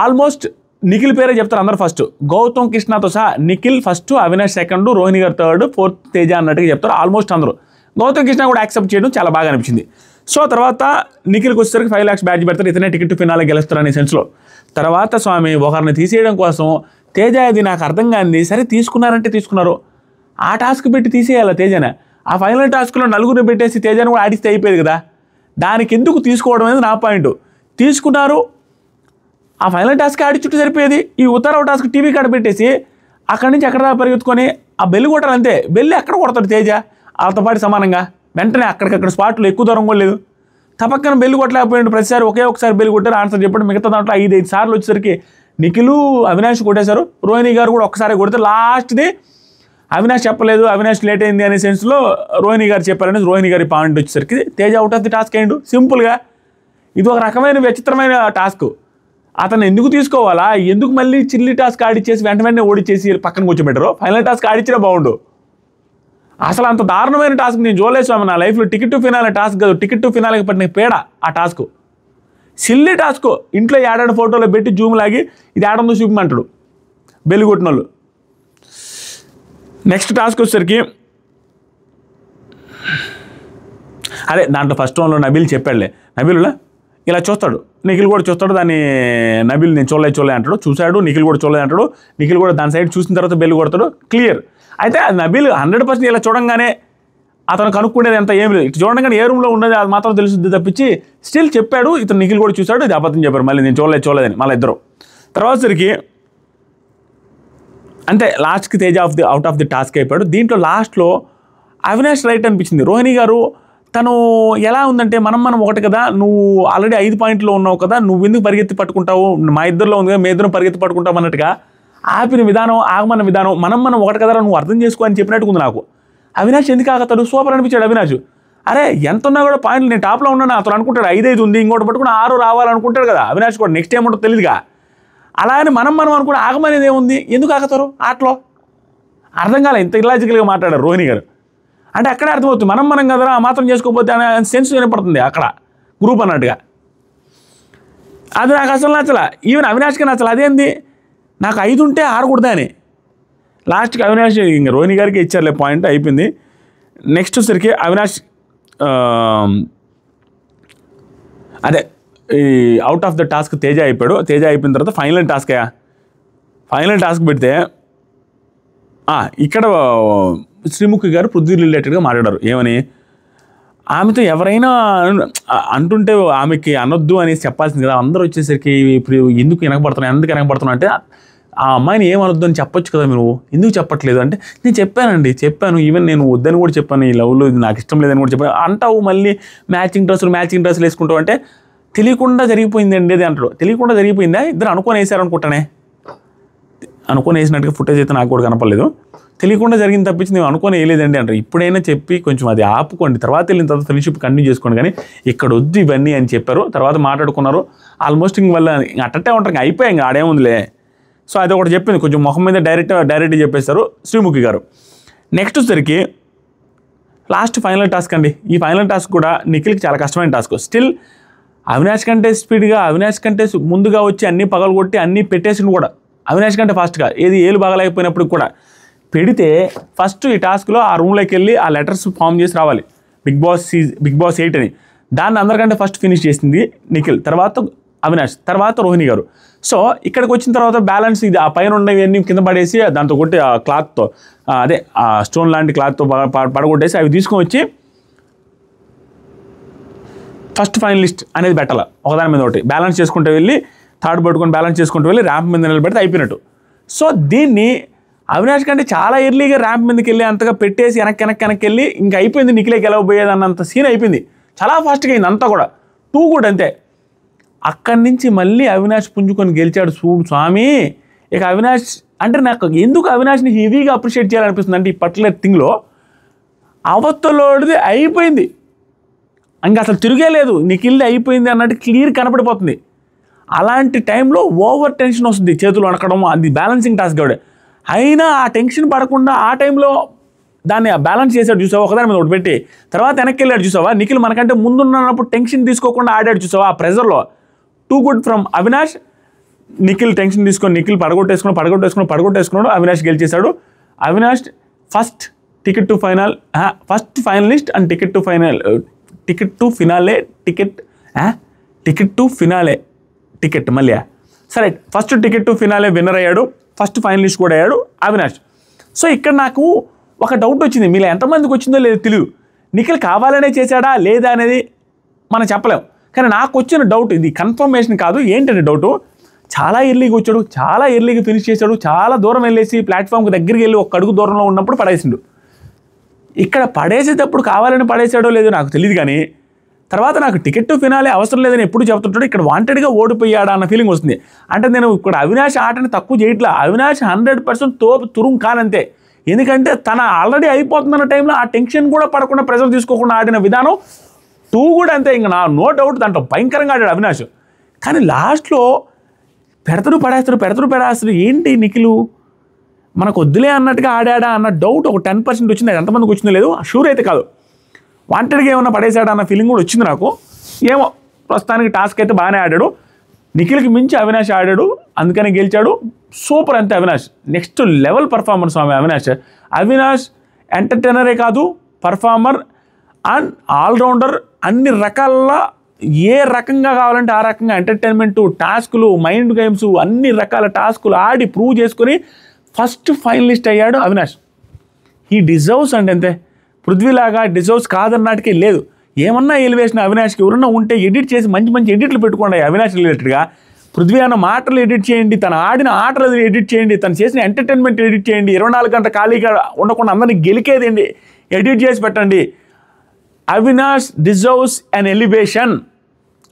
ఆల్మోస్ట్ నిఖిల్ పేరే చెప్తారు అందరు ఫస్ట్, గౌతమ్ కృష్ణతో సహా నిఖిల్ ఫస్ట్, అవినాష్ సెకండ్, రోహిణి గారు థర్డ్, 4th తేజ అన్నట్టుగా చెప్తారు ఆల్మోస్ట్ అందరూ. గౌతమ్ కృష్ణ కూడా యాక్సెప్ట్ చేయడం చాలా బాగా అనిపించింది. సో తర్వాత నిఖిల్కి వచ్చేసరికి 5 lakhs బ్యాడ్జ్ పెడతారు, ఇతనే టికెట్ టు ఫినాలే గెలుస్తారు అనే సెన్స్లో. తర్వాత స్వామి ఒకరిని తీసేయడం కోసం తేజ అది నాకు అర్థం కాంది, సరే తీసుకున్నారంటే తీసుకున్నారు, ఆ టాస్క్ పెట్టి తీసేయాలి తేజనే. ఆ ఫైనల్ టాస్క్లో 4 పెట్టేసి తేజను కూడా ఆడిస్తే అయిపోయేది కదా, దానికి ఎందుకు తీసుకోవడం అనేది నా పాయింట్. తీసుకున్నారు, ఆ ఫైనల్ టాస్క్ ఆడి చుట్టూ సరిపోయేది. ఈ ఉత్తరావు టాస్క్ టీవీ కాడ పెట్టేసి అక్కడి నుంచి ఎక్కడ పరిగెత్తుకొని ఆ బెల్లి కొట్టాలి అంతే. బెల్లి ఎక్కడ కొడతాడు తేజ వాళ్ళతో పాటు సమానంగా, వెంటనే అక్కడికక్కడ స్పాట్లో ఎక్కువ దూరం కూడా లేదు, తపక్కన బెల్లి కొట్టలేకపోయాడు. ప్రతిసారి ఒకసారి బెల్లి కొట్టారు, ఆన్సర్ చెప్పాడు. మిగతా దాంట్లో 5-5 సార్లు వచ్చేసరికి నిఖిల్ అవినాష్ కొట్టేశారు. రోహిణి గారు కూడా ఒక్కసారి కొడితే లాస్ట్ది అవినాష్ చెప్పలేదు, అవినాష్ లేట్ అయింది అనే సెన్స్లో రోహిణి గారు చెప్పారని రోహిణి గారి పాయింట్ వచ్చేసరికి Teja out of the task అయ్యిండు. సింపుల్గా ఇది ఒక రకమైన విచిత్రమైన టాస్క్. అతను ఎందుకు తీసుకోవాలా, ఎందుకు మళ్ళీ చిల్లి టాస్క్ ఆడిచ్చేసి వెంటనే ఓడిచ్చేసి పక్కన కూర్చోబెట్టరు. ఫైనల్ టాస్క్ ఆడిచ్చినా బాగుండు. అసలు అంత దారుణమైన టాస్క్ నేను చూడలేదు స్వామి నా లైఫ్లో. టికెట్ టు ఫినాలే టాస్క్ కాదు, టికెట్ టు ఫినాలేకి పట్టిన పేడ ఆ టాస్క్. Silly task. ఇంట్లో ఏడాడు ఫోటోలో పెట్టి జూమ్ లాగి ఇది ఆడందో చూపిమంటాడు బెల్లి కొట్టిన వాళ్ళు. నెక్స్ట్ టాస్క్ వచ్చేసరికి అదే దాంట్లో ఫస్ట్ వన్లో నబీల్ చెప్పాడులే. నబీల్లా ఇలా చూస్తాడు, నిఖిల్ కూడా చూస్తాడు. దాన్ని నబీల్ నేను చూడలే అంటాడు. చూశాడు, నిఖిల్ కూడా చూడలేదు అంటాడు. నిఖిల్ కూడా దాని సైడ్ చూసిన తర్వాత బెల్లి కొడతాడు. క్లియర్. అయితే అది నబీల్ 100% ఇలా చూడంగానే అతను కనుక్కునేది ఎంత ఏమి లేదు. ఇటు చూడంగానే ఏ రూమ్లో ఉన్నది అది మాత్రం తెలుస్తుంది తప్పించి స్టిల్ చెప్పాడు. ఇతను నిఖిల్ కూడా చూశాడు, ఇది అబద్ధం చెప్పారు. మళ్ళీ నేను చూడలేదని మళ్ళీ ఇద్దరు. తర్వాత సరికి అంతే లాస్ట్కి Teja out of the task అయిపోయాడు. దీంట్లో లాస్ట్లో అవినాష్ రైట్ అనిపించింది. రోహిణి గారు తను ఎలా ఉందంటే మనం ఒకటి కదా, నువ్వు ఆల్రెడీ 5 పాయింట్లో ఉన్నావు కదా, నువ్వు ఎందుకు పరిగెత్తి పట్టుకుంటావు, మా ఇద్దరిలో ఉంది కదా, మీ ఇద్దరు పరిగెత్తి పట్టుకుంటావు అన్నట్టుగా ఆపిన విధానం, ఆగమన్న విధానం, మనం ఒకటి కదా నువ్వు అర్థం చేసుకో అని చెప్పినట్టుగా ఉంది నాకు. అవినాష్ ఎందుకు ఆగతాడు, సూపర్ అనిపించాడు అవినాష్. అరే ఎంత ఉన్నా కూడా పాయింట్లు నేను టాప్లో ఉన్నాను అతను అనుకుంటాడు, 5 ఉంది, ఇంకోటి పట్టుకుని 6 రావాలనుకుంటాడు కదా అవినాష్ కూడా. నెక్స్ట్ ఏముంటుందో తెలియదుగా. అలా అని మనం అనుకుని ఆగమనేది ఏముంది, ఎందుకు ఆగుతారు ఆటలో అర్థం కాలే. ఇంత ఇలాజికల్గా మాట్లాడారు రోహిణి గారు. అంటే అక్కడే అర్థమవుతుంది మనం కదా ఆ మాత్రం చేసుకోకపోతే అనే సెన్స్ వినపడుతుంది అక్కడ గ్రూప్ అన్నట్టుగా. అది నాకు అసలు నచ్చల, ఈవెన్ అవినాష్కి నచ్చల. అదేంది నాకు 5 ఉంటే ఆడకూడదా అని. లాస్ట్కి అవినాష్ ఇంకా రోహిణి గారికి ఇచ్చారులే పాయింట్, అయిపోయింది. నెక్స్ట్ వచ్చరికి అవినాష్ అదే ఈ out of the task Teja అయిపోయాడు. తేజ అయిపోయిన తర్వాత ఫైనల్ టాస్క్ పెడితే ఇక్కడ శ్రీముఖి గారు పృథ్వీ రిలేటెడ్గా మాట్లాడారు. ఏమని, ఆమెతో ఎవరైనా అంటుంటే ఆమెకి అనొద్దు అనేసి చెప్పాల్సింది కదా. అందరూ వచ్చేసరికి ఇప్పుడు ఎందుకు వెనకబడుతున్నా అంటే ఆ అమ్మాయిని ఏమనొద్దు అని చెప్పొచ్చు కదా, మీరు ఎందుకు చెప్పట్లేదు అంటే నేను చెప్పాను, ఈవెన్ నేను వద్దని కూడా చెప్పాను, ఈ లవ్లో ఇది నాకు ఇష్టం లేదని కూడా చెప్పాను అంటావు. మళ్ళీ మ్యాచింగ్ డ్రెస్సులు వేసుకుంటావు అంటే తెలియకుండా జరిగిపోయిందండి అది అంటాడు. తెలియకుండా జరిగిపోయిందా, ఇద్దరు అనుకొని వేసారనుకుంటానే, అనుకొని వేసినట్టుగా ఫుటేజ్ అయితే నాకు కూడా కనపడలేదు. తెలియకుండా జరిగింది తప్పించి నేను అనుకొని వేయలేదండి అంటారు. ఇప్పుడైనా చెప్పి కొంచెం అది ఆపుకోండి, తర్వాత వెళ్ళిన తర్వాత ఫ్రెండ్షిప్ కంటిన్యూ చేసుకోండి, కానీ ఇక్కడ వద్దు ఇవన్నీ అని చెప్పారు. తర్వాత మాట్లాడుకున్నారు. ఆల్మోస్ట్ ఇంక వల్ల అట్టట్టే ఉంటారు, అయిపోయాయి ఇంకా ఆడేముందిలే. సో అది ఒకటి చెప్పింది, కొంచెం మొహం మీద డైరెక్ట్గా చెప్పేస్తారు శ్రీముఖి గారు. నెక్స్ట్ వచ్చరికి లాస్ట్ ఫైనల్ టాస్క్ అండి. ఈ ఫైనల్ టాస్క్ కూడా నిఖిల్కి చాలా కష్టమైన టాస్క్. స్టిల్ అవినాష్ కంటే స్పీడ్గా, అవినాష్ కంటే ముందుగా వచ్చి అన్నీ పగలగొట్టి అన్నీ పెట్టేసిండు కూడా. అవినాష్ కంటే ఫాస్ట్గా ఏలు బాగలేకపోయినప్పుడు కూడా పెడితే ఫస్ట్ ఈ టాస్క్లో ఆ రూమ్లోకి వెళ్ళి ఆ లెటర్స్ ఫామ్ చేసి రావాలి, బిగ్ బాస్ 8 అని. దాన్ని అందరికంటే ఫస్ట్ ఫినిష్ చేసింది నిఖిల్, తర్వాత అవినాష్, తర్వాత రోహిణి గారు. సో ఇక్కడికి వచ్చిన తర్వాత బ్యాలెన్స్ ఇది ఆ పైన ఉన్నవన్నీ కింద పడేసి దాంతో కొట్టి ఆ క్లాత్తో అదే ఆ స్టోన్ లాంటి క్లాత్తో పడగొట్టేసి అవి తీసుకొని వచ్చి ఫస్ట్ ఫైనలిస్ట్ అనేది పెట్టాలి. ఒకదాని మీద ఒకటి బ్యాలెన్స్ చేసుకుంటూ వెళ్ళి థర్డ్ పట్టుకొని బ్యాలెన్స్ చేసుకుంటూ వెళ్ళి ర్యాంప్ మీద నిలబెడితే అయిపోయినట్టు. సో దీన్ని అవినాష్ కంటే చాలా ఎర్లీగా ర్యాంప్ మీదకి వెళ్ళి అంతగా పెట్టేసి వెనక్కి వెళ్ళి ఇంకా అయిపోయింది, నిఖిలే గెలవబోయేది అన్నంత సీన్ అయిపోయింది. చాలా ఫాస్ట్గా అయింది అంతా కూడా, 2 కూడా అంతే. అక్కడి నుంచి మళ్ళీ అవినాష్ పుంజుకొని గెలిచాడు చూడు స్వామి. ఇక అవినాష్ అంటే నాకు ఎందుకు అవినాష్ని హెవీగా అప్రిషియేట్ చేయాలనిపిస్తుంది అంటే ఈ పర్టికులర్ థింగ్లో అవతలోడిది అయిపోయింది, ఇంకా అసలు తిరిగే లేదు, నిఖిల్ది అయిపోయింది అన్నట్టు క్లియర్ కనపడిపోతుంది. అలాంటి టైంలో ఓవర్ టెన్షన్ వస్తుంది, చేతులు వణకడం, అది బ్యాలెన్సింగ్ టాస్క్ కూడా. అయినా ఆ టెన్షన్ పడకుండా ఆ టైంలో దాన్ని బ్యాలెన్స్ చేశాడు చూసావా, ఒకదాని మీద ఒకటి పెట్టి తర్వాత వెనక్కి వెళ్ళాడు చూసావా. నిఖిల్ మనకంటే ముందున్నప్పుడు టెన్షన్ తీసుకోకుండా ఆడాడు చూసావా ఆ ప్రెజర్లో. 2 good from Avinash. Nikhil tension తీసుకొని నిఖిల్ పడగొట్టేసుకున్నాడు, అవినాష్ గెలిచేశాడు. Avinash first ticket to final, first finalist and ticket to finale మళ్ళీ సరే first ticket to finale winner అయ్యాడు, ఫస్ట్ ఫైనలిస్ట్ కూడా అయ్యాడు అవినాష్. సో ఇక్కడ నాకు ఒక డౌట్ వచ్చింది, మీలో ఎంతమందికి వచ్చిందో లేదో తెలియదు. నిఖిల్ కావాలనే చేశాడా లేదా అనేది మనం చెప్పలేం, కానీ నాకు వచ్చిన డౌట్ ఇది కన్ఫర్మేషన్ కాదు. ఏంటంటే డౌటు, చాలా ఎర్లీగా వచ్చాడు, చాలా ఎర్లీగా ఫినిష్ చేశాడు, చాలా దూరం వెళ్ళేసి ప్లాట్ఫామ్కి దగ్గరికి వెళ్ళి ఒక అడుగు దూరంలో ఉన్నప్పుడు పడేసిండు. ఇక్కడ పడేసేటప్పుడు కావాలని పడేసాడో లేదో నాకు తెలియదు, కానీ తర్వాత నాకు టికెట్ ఫినాలే అవసరం లేదని ఎప్పుడు చెప్తుంటాడు, ఇక్కడ వాంటెడ్గా ఓడిపోయాడా అన్న ఫీలింగ్ వస్తుంది. అంటే నేను ఇక్కడ అవినాష్ ఆటని తక్కువ చేయట్లా, అవినాష్ 100% తోపు తురుం కానంతే. ఎందుకంటే తన ఆల్రెడీ అయిపోతున్న టైంలో ఆ టెన్షన్ కూడా పడకుండా ప్రెజర్ తీసుకోకుండా ఆడిన విధానం 2 కూడా అంతే. ఇంకా నో డౌట్ దాంట్లో భయంకరంగా ఆడాడు అవినాష్. కానీ లాస్ట్లో పెడతాడు పడేస్తాడు ఏంటి నిఖిల్ మనకు వద్దులే అన్నట్టుగా ఆడాడా అన్న డౌట్ ఒక 10% వచ్చింది. అది ఎంతమందికి వచ్చిందో లేదు, షూర్ అయితే కాదు. వాంటెడ్గా ఏమన్నా పడేసాడా అన్న ఫీలింగ్ కూడా వచ్చింది నాకు. ఏమో ప్రస్తుతానికి టాస్క్ అయితే బాగానే ఆడాడు, నిఖిల్కి మించి అవినాష్ ఆడాడు, అందుకని గెలిచాడు. సూపర్ అంతే అవినాష్, నెక్స్ట్ లెవెల్ పర్ఫార్మెన్స్ స్వామి అవినాష్ ఎంటర్టైనరే కాదు, పర్ఫార్మర్ అండ్ ఆల్రౌండర్. అన్ని రకాల ఏ రకంగా కావాలంటే ఆ రకంగా ఎంటర్టైన్మెంటు, టాస్కులు, మైండ్ గేమ్స్, అన్ని రకాల టాస్కులు ఆడి ప్రూవ్ చేసుకొని ఫస్ట్ ఫైనలిస్ట్ అయ్యాడు అవినాష్. హీ డిజర్వ్స్ అండి అంతే. పృథ్వీలాగా డిజర్వ్స్ కాదన్నట్టుకే లేదు. ఏమన్నా ఎలివేషన్ అవినాష్కి ఎవరన్నా ఉంటే ఎడిట్ చేసి మంచి ఎడిట్లు పెట్టుకోండి అవినాష్ రిలేటెడ్గా. పృథ్వీ అన్న మాటలు ఎడిట్ చేయండి, తన ఆడిన ఆటలు ఎడిట్ చేయండి, తను చేసిన ఎంటర్టైన్మెంట్ ఎడిట్ చేయండి, 24 గంటల ఖాళీగా ఉండకుండా అందరినీ గెలికేదండి ఎడిట్ చేసి పెట్టండి. Avinash deserves an elevation.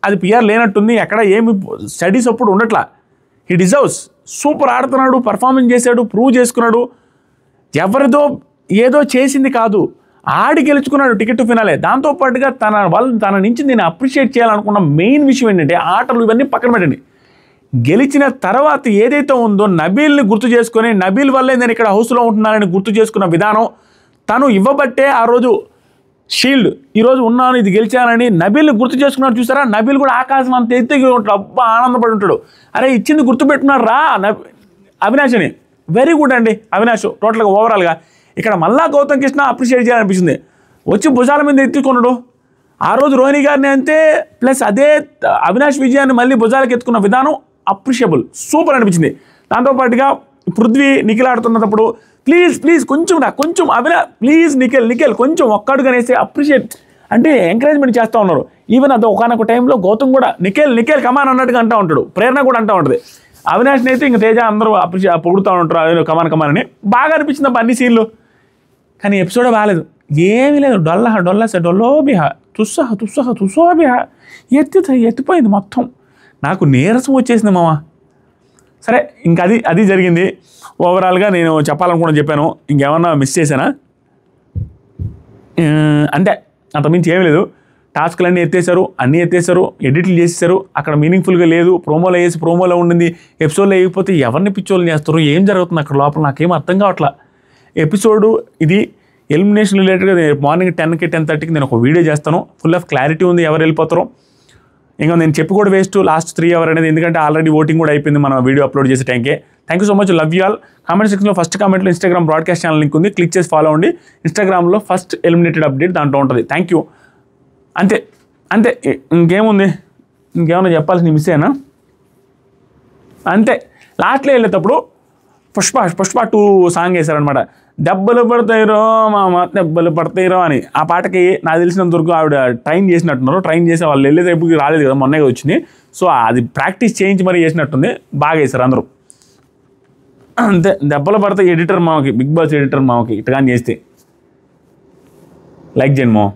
అది పిఆర్ లేనట్టుంది, ఎక్కడ ఏమి స్టడీస్ అప్పుడు ఉండట్లా. He deserves. సూపర్ ఆడుతున్నాడు, పర్ఫార్మెన్స్ చేశాడు, ప్రూవ్ చేసుకున్నాడు. ఎవరిదో ఏదో చేసింది కాదు, ఆడి గెలుచుకున్నాడు టికెట్ ఫినాలే. దాంతోపాటుగా తన నుంచి నేను అప్రిషియేట్ చేయాలనుకున్న మెయిన్ విషయం ఏంటంటే ఆటలు ఇవన్నీ పక్కన పెట్టండి, గెలిచిన తర్వాత ఏదైతే ఉందో నబీల్ని గుర్తు చేసుకొని, నబీల్ వల్లే నేను ఇక్కడ హౌస్లో ఉంటున్నానని గుర్తు చేసుకున్న విధానం, తను ఇవ్వబట్టే ఆ రోజు షీల్డ్, ఈరోజు ఉన్నాను, ఇది గెలిచానని నబీల్ని గుర్తు చేసుకున్నాడు. చూసారా, నబీల్ కూడా ఆకాశం అంత ఎత్తుగా ఉంటాడు, అబ్బా ఆనందపడి ఉంటాడు. అరే ఇచ్చింది గుర్తుపెట్టుకున్నారు రా అవినాష్ అని. వెరీ గుడ్ అండి అవినాష్ టోటల్గా ఓవరాల్గా. ఇక్కడ మళ్ళా గౌతమ్ కృష్ణ అప్రిషియేట్ చేయాలనిపించింది, వచ్చి భుజాల మీద ఎత్తుకున్నాడు. ఆ రోజు రోహిణి గారిని అంతే, ప్లస్ అదే అవినాష్ విజయాన్ని మళ్ళీ భుజాలకు ఎత్తుకున్న విధానం అప్రిషియబుల్, సూపర్ అనిపించింది. దాంతోపాటుగా పృథ్వీ నిఖిల్ ఆడుతున్నప్పుడు ప్లీజ్ కొంచెం ప్లీజ్ నిఖిల్ కొంచెం ఒక్కడుగానేసి అప్రిషియేట్ అంటే ఎంకరేజ్మెంట్ చేస్తూ ఉన్నారు. ఈవెన్ అది ఒకనొక టైంలో గౌతమ్ కూడా నిఖిల్ కమాన్ అన్నట్టుగా అంటూ ఉంటాడు, ప్రేరణ కూడా అంటూ ఉంటుంది. అవినాష్ని అయితే ఇంక తేజ అందరూ పొగుడుతూ ఉంటారు కమాన్ అని. బాగా అనిపించింది అబ్బా అన్ని సీన్లు. కానీ ఎపిసోడే బాగాలేదు, ఏమీ లేదు, డొల్లోబిహా తుస్సోబిహా ఎత్తిపోయింది మొత్తం. నాకు నీరసం వచ్చేసింది మామ. సరే ఇంకా అది జరిగింది. ఓవరాల్గా నేను చెప్పాలనుకుని చెప్పాను, ఇంకేమన్నా మిస్ చేశానా? అంతే, అంతమించి ఏమీ లేదు. టాస్క్లు అన్నీ ఎత్తేసారు, ఎడిట్లు చేసేసారు. అక్కడ మీనింగ్ఫుల్గా లేదు, ప్రోమోలో ఉండింది. ఎపిసోడ్లో వేయకపోతే ఎవరిని పిచ్చోళ్ళు చేస్తారు, ఏం జరుగుతుంది అక్కడ లోపల నాకేం అర్థం కావట్లా. ఎపిసోడు ఇది ఎలిమినేషన్ రిలేటెడ్గా మార్నింగ్ 10కి 10:30కి నేను ఒక వీడియో చేస్తాను, ఫుల్ ఆఫ్ క్లారిటీ ఉంది ఎవరు వెళ్ళిపోతారో. ఇంకా నేను చెప్పి కూడా వేస్ట్ లాస్ట్ 3 hours అనేది, ఎందుకంటే ఆల్రెడీ ఓటింగ్ కూడా అయిపోయింది మనం వీడియో అప్లోడ్ చేసే టైంకే. Thank you so much, love you all. Comment సెక్షన్లో ఫస్ట్ కామెంట్లో ఇన్స్టాగ్రామ్ బ్రాడ్కాస్ట్ ఛానల్ లింక్ ఉంది, క్లిక్ చేసి ఫాలో అవ్వండి. ఇన్స్టాగ్రామ్లో ఫస్ట్ ఎలిమినేటెడ్ అప్డేట్ దాంట్లో ఉంటుంది. Thank you. అంతే ఇంకేముంది, ఇంకేమన్నా చెప్పాల్సింది మిస్ అయినా? అంతే. లాస్ట్లో వెళ్ళేటప్పుడు పుష్ప 2 సాంగ్ వేశారనమాట. దెబ్బలు పడతాయిరో అని. ఆ పాటకి నాకు తెలిసినంత వరకు ఆవిడ ట్రైన్ చేసినట్టున్నారు. ట్రైన్ చేసి వాళ్ళు వెళ్ళేటప్పుడు రాలేదు కదా, మొన్నగా వచ్చింది. సో అది ప్రాక్టీస్ చేయించి మరీ చేసినట్టుంది. బాగా వేశారు అందరూ. అంతే, దెబ్బలు పడతాయి ఎడిటర్ మామకి, బిగ్ బాస్ ఎడిటర్ మామకి ఇట్టగాని చేస్తే. లైక్ చేయండి మామ.